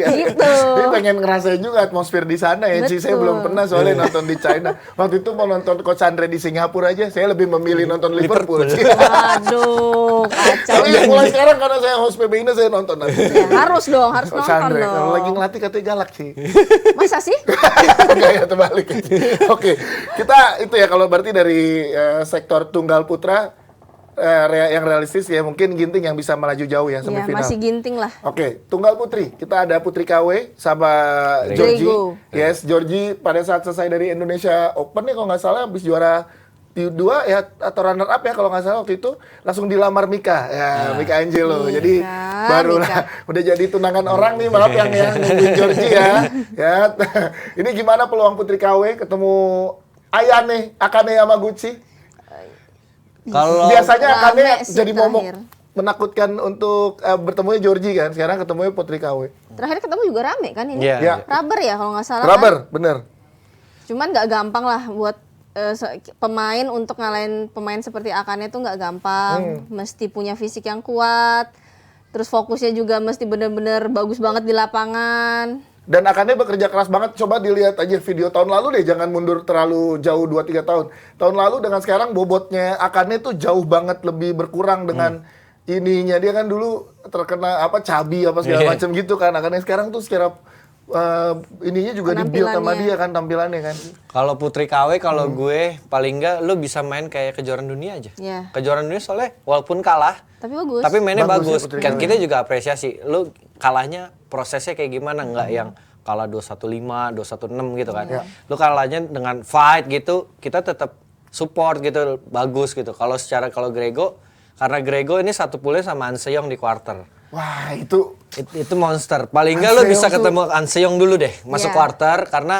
Gitu. Dia pengen ngerasain juga atmosfer di sana ya. Ci, saya Betul. belum pernah soalnya nonton di China. Waktu itu mau nonton Coach Andre di Singapura aja, saya lebih memilih nonton Liverpool. Waduh, kacau. Tapi mulai sekarang karena saya host PB ini saya nonton nanti. Ya, harus dong, harus Coach nonton Andre, dong. kalau lagi ngelatih katanya galak sih. Masa sih? Enggak ya, terbalik. Oke, kita itu ya kalau berarti dari sektor tunggal putra yang realistis ya mungkin Ginting yang bisa melaju jauh ya Ya, semifinal. masih Ginting lah. Oke, tunggal putri. Kita ada Putri KW sama Georgie. Grego. Yes, Georgie pada saat selesai dari Indonesia Open nih kalau nggak salah habis juara di 2 ya atau runner up ya kalau nggak salah waktu itu langsung dilamar Mika. Ya, Mika Angelo. Jadi Mika, barulah udah jadi tunangan orang nih, maaf yang nungguin Georgie ya. Ya. Ini gimana peluang Putri KW ketemu Ayane, Akane Yamaguchi? Kalau Biasanya Rame Akane sih jadi momok terakhir. menakutkan untuk bertemunya Georgie kan. Sekarang ketemunya Putri KW. Terakhir ketemu juga rame kan ini? Iya. Ya. Rubber ya kalau nggak salah Rubber, kan? bener. Cuman nggak gampang lah buat pemain untuk ngalahin pemain seperti Akane tuh nggak gampang. Mesti punya fisik yang kuat. Terus fokusnya juga mesti bener-bener bagus banget di lapangan. Dan Akane bekerja keras banget. Coba dilihat aja video tahun lalu deh, jangan mundur terlalu jauh 2-3 tahun. Tahun lalu dengan sekarang bobotnya Akane tuh jauh banget lebih berkurang dengan ininya. Dia kan dulu terkena cabi apa segala macam gitu kan. Akane sekarang tuh secara ininya juga di-build sama Penampilannya. dia kan tampilannya kan. Kalau Putri KW kalau gue paling nggak lu bisa main kayak kejuaraan dunia aja. Iya. Kejuaraan dunia soalnya walaupun kalah Tapi bagus. tapi mainnya Bagus ya bagus. Putri Kan KW. kita juga apresiasi. Lu kalahnya prosesnya kayak gimana, nggak yang kalah 2-1-5, 2-1-6 gitu kan. Lu kalahnya dengan fight gitu, kita tetap support gitu, bagus gitu. Kalau Grego, karena Grego ini satu poolnya sama An Seong di quarter. Wah, itu Itu monster. Paling nggak lu An bisa Seong tuh- ketemu An Seong dulu deh, masuk Iya. quarter karena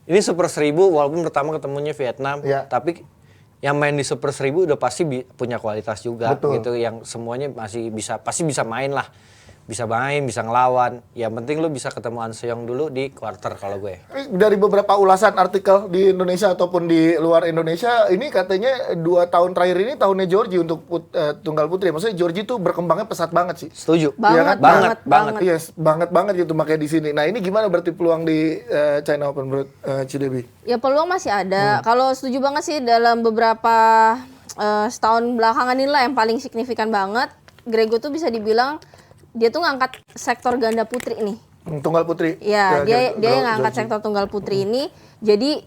ini Super 1000 walaupun pertama ketemunya Vietnam, Iya. tapi yang main di Super 1000 udah pasti punya kualitas juga Betul. gitu, yang semuanya pasti bisa main lah. Bisa main, bisa ngelawan. Yang penting lu bisa ketemu An Seong dulu di quarter kalau gue. dari beberapa ulasan artikel di Indonesia ataupun di luar Indonesia, ini katanya 2 tahun terakhir ini tahunnya Georgie untuk tunggal putri. Maksudnya Georgie tuh berkembangnya pesat banget sih. Setuju. Banget, Iya kan? banget. Yes, banget gitu makanya di sini. Nah, ini gimana berarti peluang di China Open menurut Cidebi? Ya peluang masih ada. Kalau setuju banget sih dalam beberapa setahun belakangan inilah yang paling signifikan banget. Grego tuh bisa dibilang dia tuh ngangkat sektor ganda putri nih. Tunggal putri. Ya, dia yang ngangkat Georgie. sektor tunggal putri ini. Jadi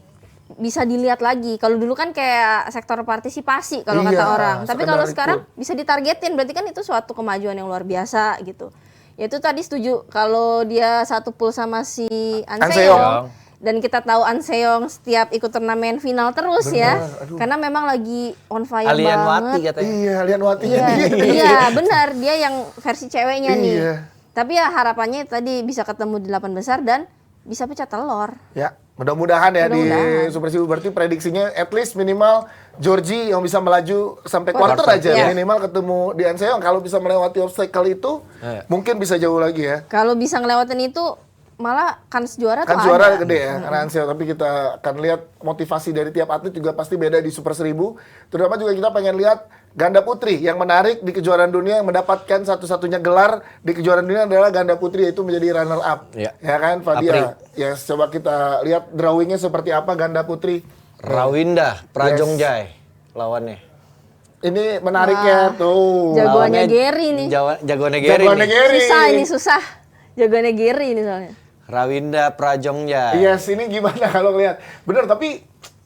bisa dilihat lagi. Kalau dulu kan kayak sektor partisipasi kalau Iya, kata orang. Tapi sekedar kalau ikut. sekarang bisa ditargetin, berarti kan itu suatu kemajuan yang luar biasa gitu. Ya itu tadi setuju kalau dia satu pool sama si An An Seong. Seong. Dan kita tahu An Seong setiap ikut turnamen final terus ya. aduh. Karena memang lagi on fire Alien banget. Wati katanya. Iya, lihat watinya Iya, dia. iya benar, dia yang versi ceweknya nih. Iya. Tapi ya harapannya tadi bisa ketemu di 8 besar dan bisa pecah telur. Ya, mudah-mudahan ya Mudah-mudahan. di Super Series berarti prediksinya at least minimal Georgie yang bisa melaju sampai Quarter, quarter aja. iya. Minimal ketemu di An Seong. Kalau bisa melewati obstacle itu, Iya. mungkin bisa jauh lagi ya. Kalau bisa ngelewatin itu malah kans juara Kan tuh juara ada. gede ya, karena Ansel. Tapi kita akan lihat motivasi dari tiap atlet juga pasti beda di Super 1000. Terutama juga kita pengen lihat ganda putri yang menarik di kejuaraan dunia yang mendapatkan satu-satunya gelar di kejuaraan dunia adalah ganda putri, yaitu menjadi runner up. Iya. Ya kan, Fadia? Yes, coba kita lihat drawingnya seperti apa ganda putri Rawinda Prajongjai lawannya. Ini menariknya tuh. Jagoannya Gary nih. Jagoannya Gary. Jagoannya nih. Gary. Susah. Jagoannya Gary ini soalnya. Rawinda Prajongjai. Yes, ini gimana kalau lihat? Bener, tapi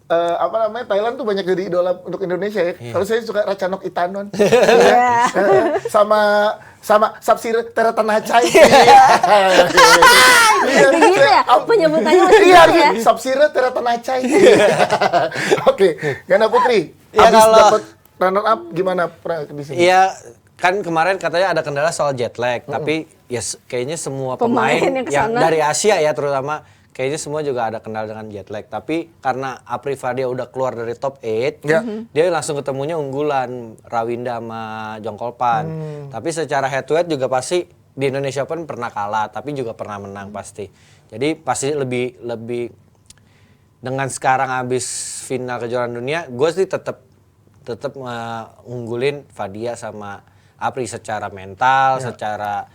Thailand tuh banyak jadi idola untuk Indonesia ya. Kalau saya suka Ratchanok Itanon. Iya. sama Sapsir Teratanachai. Begitu ya? Penyebutannya masih Iya, gitu ya? Sapsir Teratanachai. Oke, Ganda Putri. Ya, Abis kalau- dapat runner up gimana di sini? Iya, kan kemarin katanya ada kendala soal jet lag, tapi ya kayaknya semua Pemain pemain yang yang kesana. dari Asia ya terutama kayaknya semua juga ada kendala dengan jet lag. Tapi karena Apri Fadia udah keluar dari top 8, Ya. dia langsung ketemunya unggulan Rawinda sama Jongkolpan. Tapi secara head to head juga pasti di Indonesia Open pernah kalah, tapi juga pernah menang pasti. Jadi pasti lebih dengan sekarang habis final kejuaraan dunia, gue sih tetap unggulin Fadia sama Apri secara mental, secara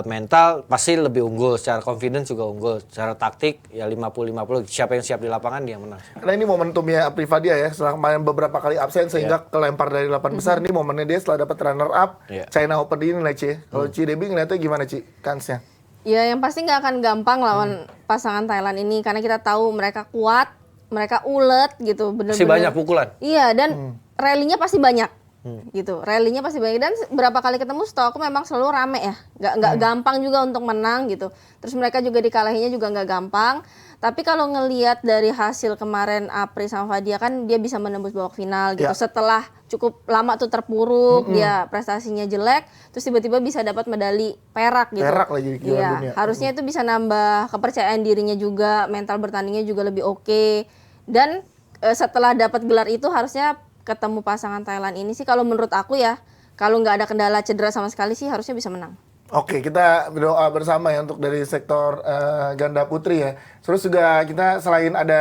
mental pasti lebih unggul, secara confidence juga unggul, secara taktik ya 50-50, siapa yang siap di lapangan dia menang. Karena ini momentumnya Apri Fadia ya, setelah kemarin beberapa kali absen sehingga kelempar dari 8 besar. Ini momennya dia setelah dapat runner up China Open ini lah, Ci. Kalau Ci Debbie ngeliatnya gimana, Ci, kansnya? Ya yang pasti nggak akan gampang lawan pasangan Thailand ini karena kita tahu mereka kuat, mereka ulet gitu, bener-bener. Pasti banyak pukulan. Iya dan rally-nya pasti banyak, gitu. Rally-nya pasti banyak dan berapa kali ketemu setahu aku memang selalu rame ya, nggak gampang juga untuk menang gitu. Terus mereka juga dikalahinnya juga nggak gampang. Tapi kalau ngelihat dari hasil kemarin Apri sama Fadia kan dia bisa menembus babak final gitu. Ya. Setelah cukup lama tuh terpuruk, dia prestasinya jelek, terus tiba-tiba bisa dapat medali perak gitu. Perak lagi di kejuaraan Iya, dunia. harusnya itu bisa nambah kepercayaan dirinya juga, mental bertandingnya juga lebih oke. Dan setelah dapat gelar itu harusnya ketemu pasangan Thailand ini sih kalau menurut aku ya, kalau nggak ada kendala cedera sama sekali sih harusnya bisa menang. Oke, kita berdoa bersama ya untuk dari sektor ganda putri ya. Terus juga kita selain ada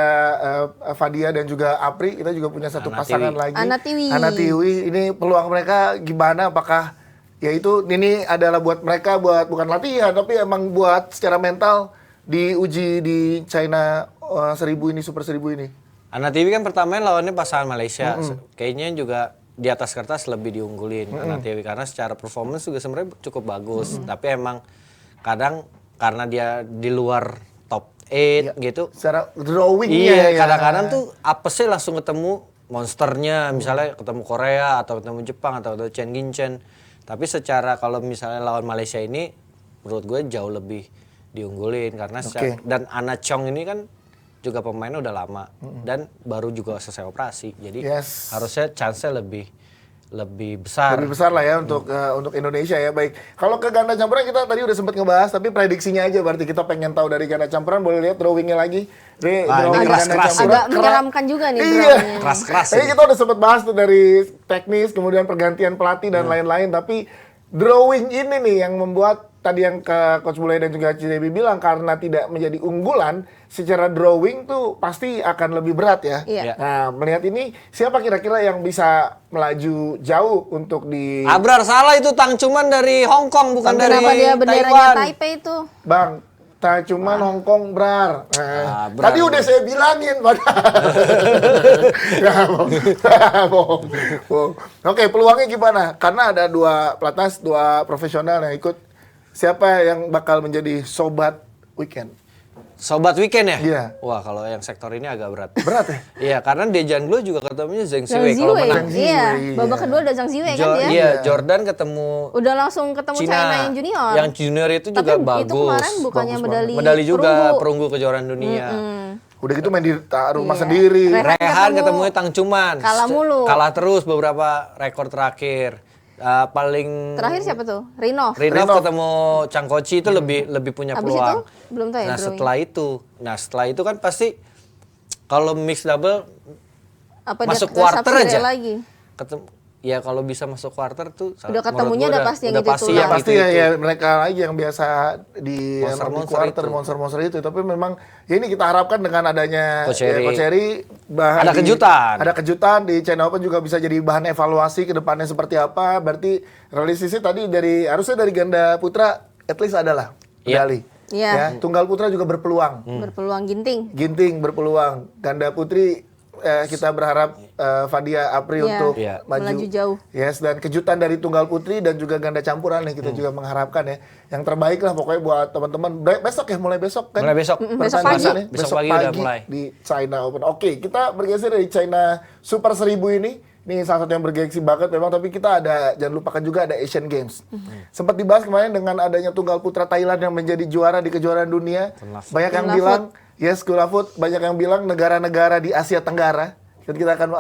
Fadia dan juga Apri, kita juga punya satu Ana pasangan Tiwi. lagi. Ana Tiwi. Ana Tiwi. Ini peluang mereka gimana? Apakah ya itu ini adalah buat mereka buat bukan latihan tapi emang buat secara mental diuji di China 1000 ini Super 1000 ini. Ana TV kan pertama lawannya pasangan Malaysia. Kayaknya juga di atas kertas lebih diunggulin Ana TV karena secara performance juga sebenarnya cukup bagus. Tapi emang kadang karena dia di luar top 8 gitu. Secara drawingnya Iya, ya. kadang-kadang tuh apesnya langsung ketemu monsternya, misalnya ketemu Korea atau ketemu Jepang atau ketemu Chen Ginchen. Tapi secara kalau misalnya lawan Malaysia ini menurut gue jauh lebih diunggulin karena dan Ana Chong ini kan juga pemainnya udah lama dan baru juga selesai operasi. Jadi harusnya chance-nya lebih besar. Lebih besar lah ya untuk Indonesia ya. Baik. Kalau ke ganda campuran kita tadi udah sempat ngebahas tapi prediksinya aja berarti kita pengen tahu dari ganda campuran boleh lihat drawingnya lagi. Ini Drawing keras-keras ganda campuran. Agak menyeramkan juga nih Iya. drawingnya. Keras-keras. Tadi kita udah sempat bahas tuh dari teknis kemudian pergantian pelatih dan lain-lain tapi drawing ini nih yang membuat tadi yang ke Coach Bule dan juga Cidebi bilang karena tidak menjadi unggulan secara drawing tuh pasti akan lebih berat ya. Iya. Nah, melihat ini siapa kira-kira yang bisa melaju jauh untuk di Abrar salah itu Tang Cuman dari Hong Kong bukan dari Kenapa dia benderanya Taiwan. Taipei itu? Bang, tak cuman Hong Kong brar. Brar. Tadi udah saya bilangin padahal. Ya, bohong. Bohong. Oke, peluangnya gimana? Karena ada dua pelatnas, dua profesional yang ikut. Siapa yang bakal menjadi sobat weekend? Sobat weekend ya? Iya. Wah, kalau yang sektor ini agak berat. Berat ya? Iya, karena Dejan Glo juga ketemunya Zheng Zhang Siwei kalau Ziwei. menang. Zhang Iya, Ziwei, babak iya. kedua udah Zhang Ziwei kan dia. Iya, Jordan ketemu Udah langsung ketemu China yang junior. Yang junior itu juga Tapi bagus. itu kemarin bukannya Bagus medali, Medali juga perunggu kejuaraan dunia. Udah gitu main di rumah Iya. sendiri. Rehan ketemu Tang Cuman. Kalah mulu. Kalah terus beberapa rekor terakhir. Paling Terakhir siapa tuh? Rinov. Rinov ketemu Chang Kochi itu lebih punya Habis peluang. itu belum tahu ya Nah, drawing. setelah itu kan pasti kalau mix double Apa masuk dia quarter Sapsirnya aja. lagi? Ketemu ya kalau bisa masuk quarter tuh Udah menurut ketemunya gua udah pasti yang udah itu pasti tuh yang lah. Pasti itu. ya mereka lagi yang biasa di Monster-monster di quarter itu. monster-monster itu. Tapi memang ya ini kita harapkan dengan adanya Coach Eri. Coach Eri, Ada kejutan. Ada kejutan di China Open juga bisa jadi bahan evaluasi ke depannya seperti apa. Berarti realistisnya tadi harusnya dari ganda putra at least adalah medali. Iya. Ya, tunggal putra juga berpeluang. Berpeluang ginting. Ginting berpeluang. Ganda putri kita berharap Fadia Apri Iya, untuk Iya. melaju jauh. Yes, dan kejutan dari tunggal putri dan juga ganda campuran nih kita juga mengharapkan ya. Yang terbaik lah pokoknya buat teman-teman. Besok ya, mulai besok kan? Mulai besok. Besok Pertandingannya. pagi. Besok pagi udah mulai. Di China Open. Oke, kita bergeser dari China Super 1000 ini. Ini salah satu yang bergengsi banget memang, tapi kita ada, jangan lupakan juga ada Asian Games. Sempat dibahas kemarin dengan adanya tunggal putra Thailand yang menjadi juara di kejuaraan dunia. Banyak yang Kunlafut. bilang, yes, Kunlafut, banyak yang bilang negara-negara di Asia Tenggara, dan kita akan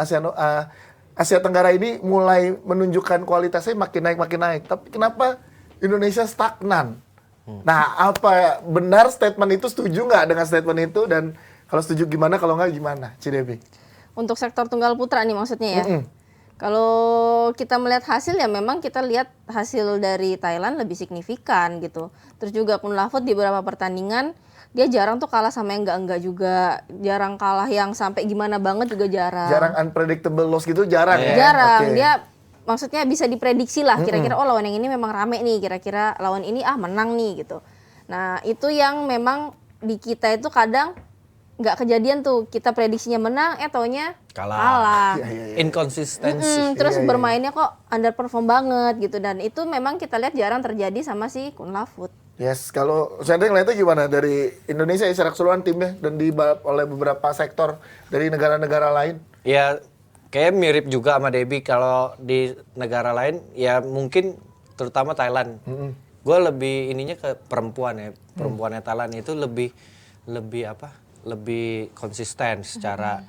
Asia Tenggara ini mulai menunjukkan kualitasnya makin naik. Tapi kenapa Indonesia stagnan? Nah, apa benar statement itu, setuju nggak dengan statement itu? Dan kalau setuju gimana, kalau nggak gimana, Cidebi? Untuk sektor tunggal putra nih maksudnya ya. Kalau kita melihat hasil ya memang kita lihat hasil dari Thailand lebih signifikan gitu. Terus juga Kunlafut di beberapa pertandingan dia jarang tuh kalah sama yang enggak juga. Jarang kalah yang sampai gimana banget juga jarang. Jarang unpredictable loss gitu, jarang ya? Jarang. Oke. Dia maksudnya bisa diprediksi lah kira-kira oh lawan yang ini memang rame nih, kira-kira lawan ini menang nih gitu. Nah, itu yang memang di kita itu kadang nggak kejadian tuh, kita prediksinya menang, taunya kalah. Inkonsistensi. Terus bermainnya kok underperform banget gitu, dan itu memang kita lihat jarang terjadi sama si Kunlafut. Yes, kalau saya ngeliatnya gimana dari Indonesia secara keseluruhan timnya dan oleh beberapa sektor dari negara-negara lain? Ya kayak mirip juga sama Debbie. Kalau di negara lain ya mungkin terutama Thailand. Gue lebih ininya ke perempuan ya. Perempuannya Thailand itu lebih konsisten secara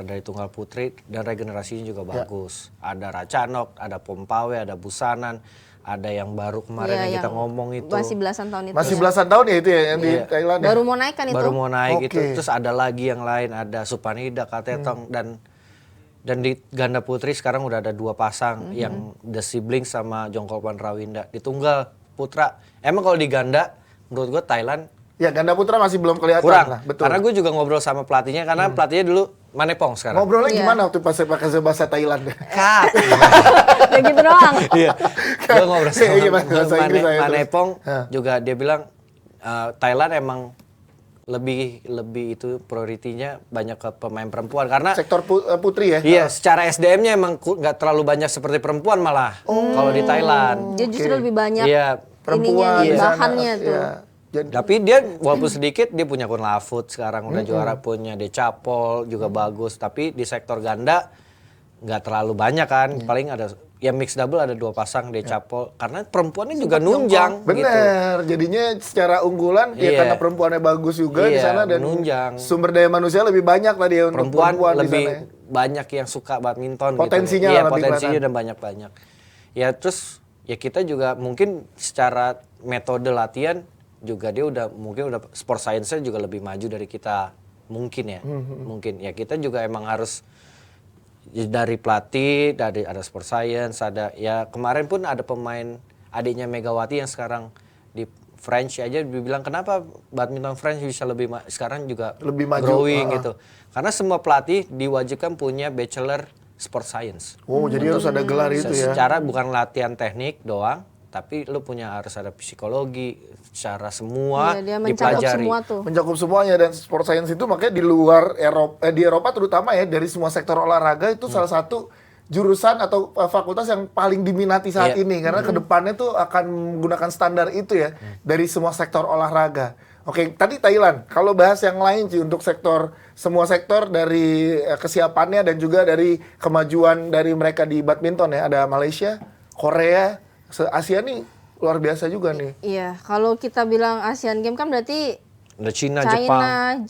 dari tunggal putri, dan regenerasinya juga bagus. Ada Racanok, ada Pompawe, ada Busanan, ada yang baru kemarin yang kita ngomong itu. Masih belasan tahun itu. Masih belasan tahun ya itu ya yang di Thailand ya? Baru mau naik kan itu. Baru mau naik Oke. itu. Terus ada lagi yang lain, ada Supanida, Katetong, dan di ganda putri sekarang udah ada 2 pasang yang The Siblings sama Jongkolpan Rawinda. Di tunggal putra, emang kalau di ganda menurut gue Thailand Ya, ganda putra masih belum kelihatan kurang. lah, betul. Karena gue juga ngobrol sama pelatihnya, karena pelatihnya dulu Manepong sekarang. Ngobrolnya Iya. gimana waktu pas saya pakai bahasa Thailand? Kak. Ya gitu doang. Iya. Gue ngobrol sama Iya, bahasa Inggris saya terus. Manepong Hah. juga, dia bilang Thailand emang lebih itu prioritinya banyak ke pemain perempuan, karena Sektor putri ya? iya, secara SDM-nya emang nggak terlalu banyak seperti perempuan malah kalau di Thailand. Dia justru lebih banyak Iya, Perempuan ininya, di sana. bahannya tuh. Iya. Jadi, tapi dia walaupun sedikit dia punya Kunlafut sekarang udah juara, punya Decapol juga bagus, tapi di sektor ganda nggak terlalu banyak kan. Paling ada ya mix double, ada 2 pasang Decapol, karena perempuannya juga nunjang gitu. bener, jadinya secara unggulan ya Iya. karena perempuannya bagus juga di Iya, sana, dan menunjang. sumber daya manusia lebih banyak tadi ya untuk Perempuan perempuan di lebih sana. ya. banyak yang suka badminton Potensinya gitu. Iya, lebih potensinya kelihatan. dan banyak. Ya terus ya kita juga mungkin secara metode latihan juga dia udah sport science-nya juga lebih maju dari kita mungkin ya. Mungkin ya kita juga emang harus dari pelatih, ada sport science, ada ya kemarin pun ada pemain adiknya Megawati yang sekarang di French aja dibilang kenapa badminton French bisa sekarang juga Lebih maju, growing gitu. Karena semua pelatih diwajibkan punya bachelor sport science. Oh, jadi harus ada gelar itu ya. Secara bukan latihan teknik doang, tapi lu harus ada psikologi, secara semua Iya, dia mencakup dipelajari. semua tuh. Mencakup semuanya, dan sport science itu makanya di luar di Eropa terutama ya, dari semua sektor olahraga itu salah satu jurusan atau fakultas yang paling diminati saat Iya. ini, karena kedepannya tuh akan menggunakan standar itu ya dari semua sektor olahraga. Oke, tadi Thailand. Kalau bahas yang lain sih untuk semua sektor dari kesiapannya dan juga dari kemajuan dari mereka di badminton ya, ada Malaysia, Korea, Asia nih luar biasa juga nih. Iya, kalau kita bilang Asian Games kan berarti Ada Cina,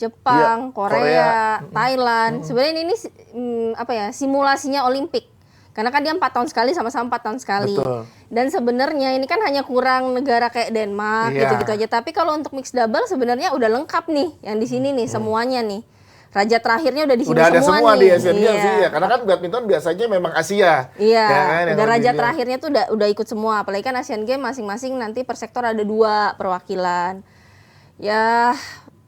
Jepang, Iya, Korea, Thailand. Sebenarnya ini simulasinya Olimpik. Karena kan dia 4 tahun sekali, sama-sama 4 tahun sekali. Betul. Dan sebenarnya ini kan hanya kurang negara kayak Denmark Iya. gitu-gitu aja. Tapi kalau untuk mixed double sebenarnya udah lengkap nih yang di sini nih semuanya nih. Raja terakhirnya udah di sini Udah ada semua nih. di Asian Games Iya. sih ya, karena kan badminton biasanya memang Asia. Iya, Ya kan, yang udah lebih raja dia. terakhirnya tuh udah ikut semua. Apalagi kan Asian Games masing-masing nanti per sektor ada 2 perwakilan. Ya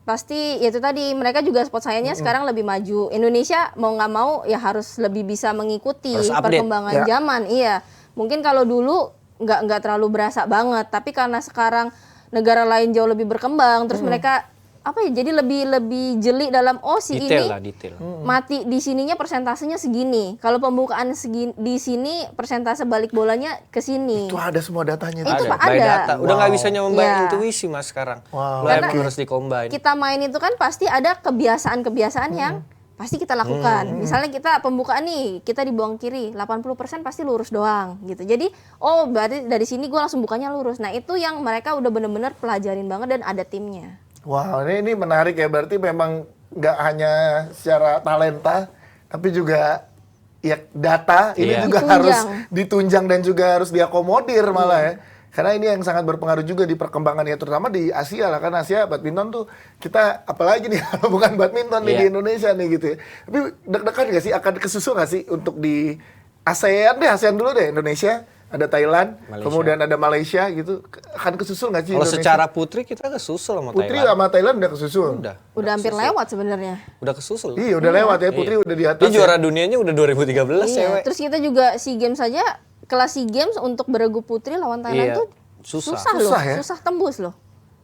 pasti ya itu tadi, mereka juga sport science-nya sekarang lebih maju. Indonesia mau nggak mau ya harus lebih bisa mengikuti Harus update. perkembangan Ya. zaman. Iya, mungkin kalau dulu nggak terlalu berasa banget, tapi karena sekarang negara lain jauh lebih berkembang, terus mereka apa ya? Jadi lebih jeli dalam si Detail ini lah, detail. mati di sininya persentasenya segini. Kalau pembukaan segini di sini persentase balik bolanya ke sini. Itu ada semua datanya. Itu Ada, Pak, by ada. data. Udah nggak bisa nyoba Iya. intuisi mas sekarang. Wow. Lo emang harus di-combine. Kita main itu kan pasti ada kebiasaan-kebiasaan yang pasti kita lakukan. Misalnya kita pembukaan nih, kita dibuang kiri, 80% pasti lurus doang gitu. Jadi, berarti dari sini gue langsung bukanya lurus. Nah, itu yang mereka udah bener-bener pelajarin banget dan ada timnya. Wow, ini menarik ya. Berarti memang nggak hanya secara talenta, tapi juga ya data ini Iya. juga Ditunjang. harus ditunjang dan juga harus diakomodir malah ya. Karena ini yang sangat berpengaruh juga di perkembangan ya, terutama di Asia lah. Karena Asia badminton tuh kita apalagi nih kalau bukan badminton nih Iya. di Indonesia nih gitu ya. Tapi deg-degan nggak sih, akan kesusul nggak sih untuk di ASEAN dulu deh, Indonesia, ada Thailand, Malaysia. kemudian ada Malaysia gitu. Akan kesusul nggak sih Kalau Indonesia? secara putri kita kesusul sama Putri Thailand. sama Thailand udah kesusul. Udah hampir lewat sebenarnya. Udah kesusul. Iya, udah lewat ya. Putri udah di atas. Dia ya. juara dunianya udah 2013 Iya. cewek. Terus kita juga SEA Games saja, kelas SEA Games untuk beregu putri lawan Thailand Iya. tuh Susah. loh, Susah ya? susah tembus loh.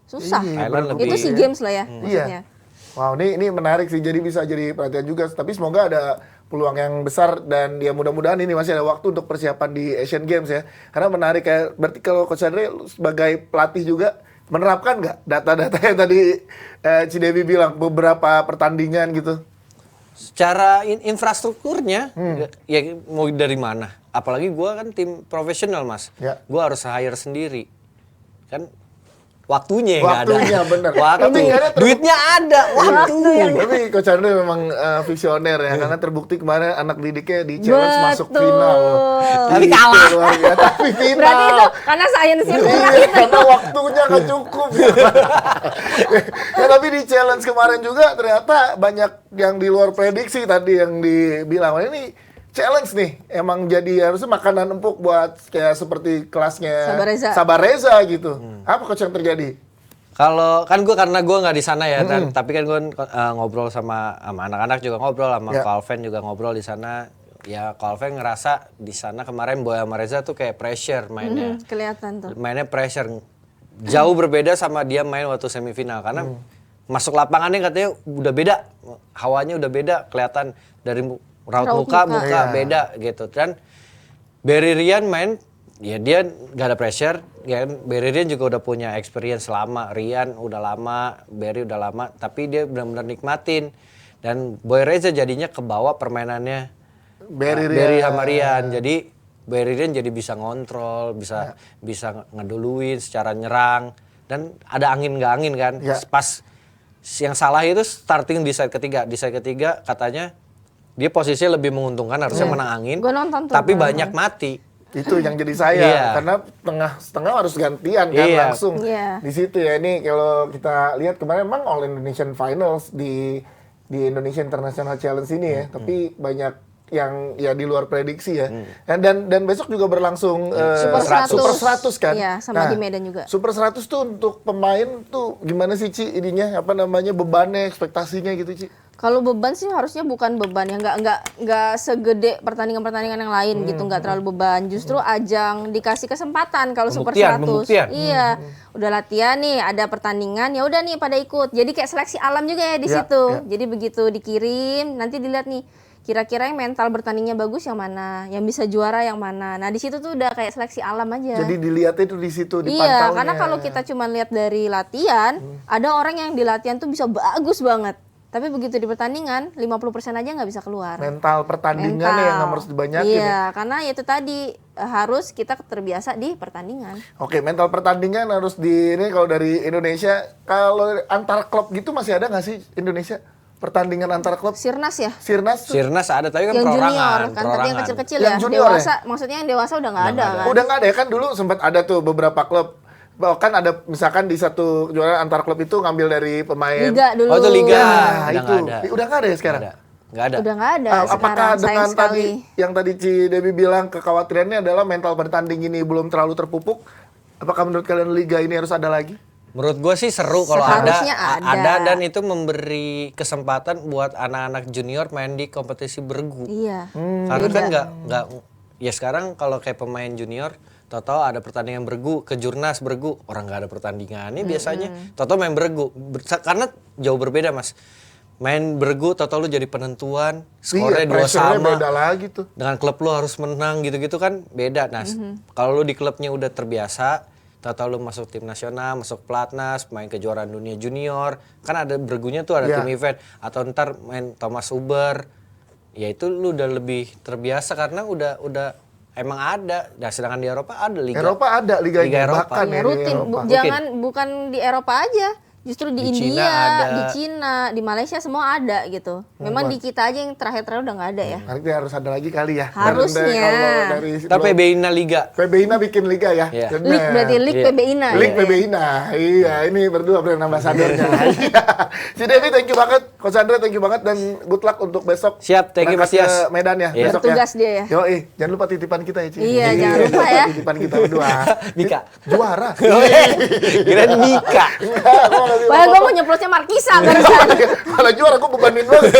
Susah. Iya, Thailand lebih- Itu SEA Games lah ya maksudnya. Iya. Wow, ini menarik sih. Jadi bisa jadi perhatian juga. Tapi semoga ada peluang yang besar dan ya mudah-mudahan ini masih ada waktu untuk persiapan di Asian Games ya. Karena menarik ya. Berarti kalau Coach Andre lu sebagai pelatih juga menerapkan nggak data-data yang tadi Cidewi bilang beberapa pertandingan gitu? Secara infrastrukturnya, ya mau dari mana? Apalagi gua kan tim profesional mas, Ya. gua harus hire sendiri, kan waktunya yang nggak ada. Waktunya, bener. Waktu, Tapi nggak ada duitnya ada, waktu. Tapi Coach Andre memang visioner ya, karena terbukti kemarin anak didiknya di challenge masuk final. Tapi Itu kalah. luar biasa. Tapi final. Berarti itu karena sainsnya kurang Iya, gitu. karena waktunya nggak cukup. Ya, tapi di challenge kemarin juga ternyata banyak yang di luar prediksi tadi yang dibilang. Wah, ini challenge nih, emang jadi harusnya makanan empuk buat kayak seperti kelasnya Sabareza. gitu. Apa Coach yang terjadi? Kalau kan karena gue nggak di sana ya, tapi kan gue ngobrol sama anak-anak juga ngobrol, sama Ya. Calvin juga ngobrol di sana. Ya Calvin ngerasa di sana kemarin Boy sama Reza tuh kayak pressure mainnya. Kelihatan tuh. Mainnya pressure jauh berbeda sama dia main waktu semifinal karena masuk lapangannya katanya udah beda, hawanya udah beda, kelihatan dari raut Raut muka muka. Iya. beda gitu. Dan Barry Rian main ya dia nggak ada pressure, ya Barry Rian juga udah punya experience lama, Rian udah lama, Barry udah lama, tapi dia benar-benar nikmatin. Dan Boy Reza jadinya kebawa permainannya Barry sama Rian. Jadi Barry Rian jadi bisa ngontrol, bisa ngeduluin secara nyerang dan ada angin nggak angin kan. Ya. Pas yang salah itu starting di set ketiga. Di set ketiga katanya dia posisinya lebih menguntungkan, harusnya menang angin. Gua nonton tuh. Tapi banyak mati. Itu yang jadi saya Iya. karena setengah harus gantian kan Iya. langsung Iya. di situ ya. Ini kalau kita lihat kemarin memang All Indonesian Finals di Indonesia International Challenge ini ya, tapi banyak yang ya di luar prediksi ya. Dan besok juga berlangsung Super 100. Super 100 kan. Iya, sama di Medan juga. Super 100 tuh untuk pemain tuh gimana sih Ci ininya, apa namanya, bebannya, ekspektasinya gitu Ci? Kalau beban sih harusnya bukan beban ya, nggak segede pertandingan-pertandingan yang lain gitu, nggak terlalu beban. Justru ajang dikasih kesempatan kalau Super 100. Pembuktian. Iya, udah latihan nih, ada pertandingan, ya udah nih pada ikut. Jadi kayak seleksi alam juga ya di Iya, situ. iya. Jadi begitu dikirim, nanti dilihat nih kira-kira yang mental bertandingnya bagus yang mana, yang bisa juara yang mana. Nah di situ tuh udah kayak seleksi alam aja. Jadi dilihatnya itu di situ, dipantaunya. Iya, karena kalau kita cuma lihat dari latihan, ada orang yang di latihan tuh bisa bagus banget. Tapi begitu di pertandingan, 50% aja nggak bisa keluar. mental pertandingannya yang harus dibanyakin ya. Iya, karena itu tadi harus kita terbiasa di pertandingan. Oke, mental pertandingan harus ini kalau dari Indonesia, kalau antar klub gitu masih ada nggak sih Indonesia pertandingan antar klub? Sirnas ya? Sirnas tuh Sirnas ada tapi kan Yang junior perorangan. kan tadi yang kecil-kecil Yang ya. junior Dewasa, maksudnya yang dewasa udah nggak ada kan. udah nggak ada ya, kan dulu sempat ada tuh beberapa klub. Bahkan ada misalkan di satu juara antar klub itu ngambil dari pemain. Liga dulu. Oh itu liga. Nah, Udah itu. nggak ada. Udah nggak ada ya sekarang? Nggak ada. Udah nggak ada Apakah sekarang, sayang dengan sekali. tadi yang tadi Ci Debbie bilang kekhawatirannya adalah mental bertanding ini belum terlalu terpupuk? Apakah menurut kalian liga ini harus ada lagi? Menurut gue sih seru kalau ada, Seharusnya ada. dan itu memberi kesempatan buat anak-anak junior main di kompetisi bergu. Iya. Karena kan nggak ya sekarang kalau kayak pemain junior, tahu-tahu ada pertandingan bergu, kejurnas bergu, orang nggak ada pertandingannya biasanya, tahu-tahu main bergu, karena jauh berbeda mas. Main bergu, tahu-tahu lu jadi penentuan, skornya 2 pressure-nya sama. beda lagi tuh. Dengan klub lu harus menang gitu-gitu kan beda. Nah, kalau lu di klubnya udah terbiasa, tahu-tahu lu masuk tim nasional, masuk pelatnas, main kejuaraan dunia junior, kan ada bergunya tuh ada Iya. tim event, atau ntar main Thomas Uber, ya itu lu udah lebih terbiasa karena udah emang ada. Nah, sedangkan di Eropa ada liga. Eropa ada liganya, Liga Eropa. bahkan Ya, ya di rutin. Eropa. Jangan bukan di Eropa aja. Justru di Di Cina India, ada. di Cina, di Malaysia semua ada gitu. Memang di kita aja yang terakhir-terakhir udah nggak ada ya. Nanti harus ada lagi kali ya. Harusnya. Kalau dari Kita PBINA Liga. PBINA bikin liga ya. Iya. Bener. League berarti League Iya. PBINA. League ya. PBINA. Iya, ini berdua brand ambassadornya. Iya. Si Devi thank you banget, Coach Andre thank you banget dan good luck untuk besok. Siap, thank you, Mas Berangkat Yas. ke Medan ya, Iya. besok Bertugas dia ya. Yoi, jangan lupa titipan kita ya, Ci. Iya, jangan lupa ya. Titipan kita berdua. Mika. Juara. Kirain Mika. Enggak, gua lagi Wah, foto. gue mau nyeplosnya Markisa barusan. Kalau juara aku bebanin banget.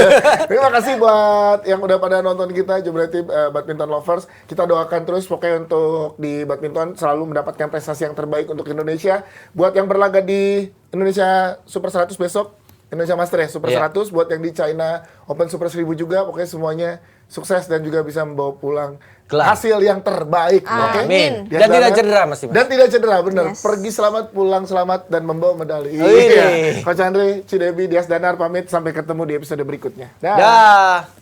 Terima kasih buat yang udah pada nonton kita, Jumlah Tim Badminton Lovers. Kita doakan terus pokoknya untuk di badminton selalu mendapatkan prestasi yang terbaik untuk Indonesia. Buat yang berlaga di Indonesia Super 100 besok, Indonesia Master ya, Super Iya. 100. Buat yang di China Open Super 1000 juga, pokoknya semuanya sukses dan juga bisa membawa pulang Gelar. hasil yang terbaik. Oke? Amin. Biar Dan tidak banget. cedera, Mas Dimas. Dan tidak cedera, bener. Yes. Pergi selamat, pulang selamat, dan membawa medali. Wih. Iya. Coach Andre, Cidebi, Dias Danar pamit. Sampai ketemu di episode berikutnya. Dah. Dah.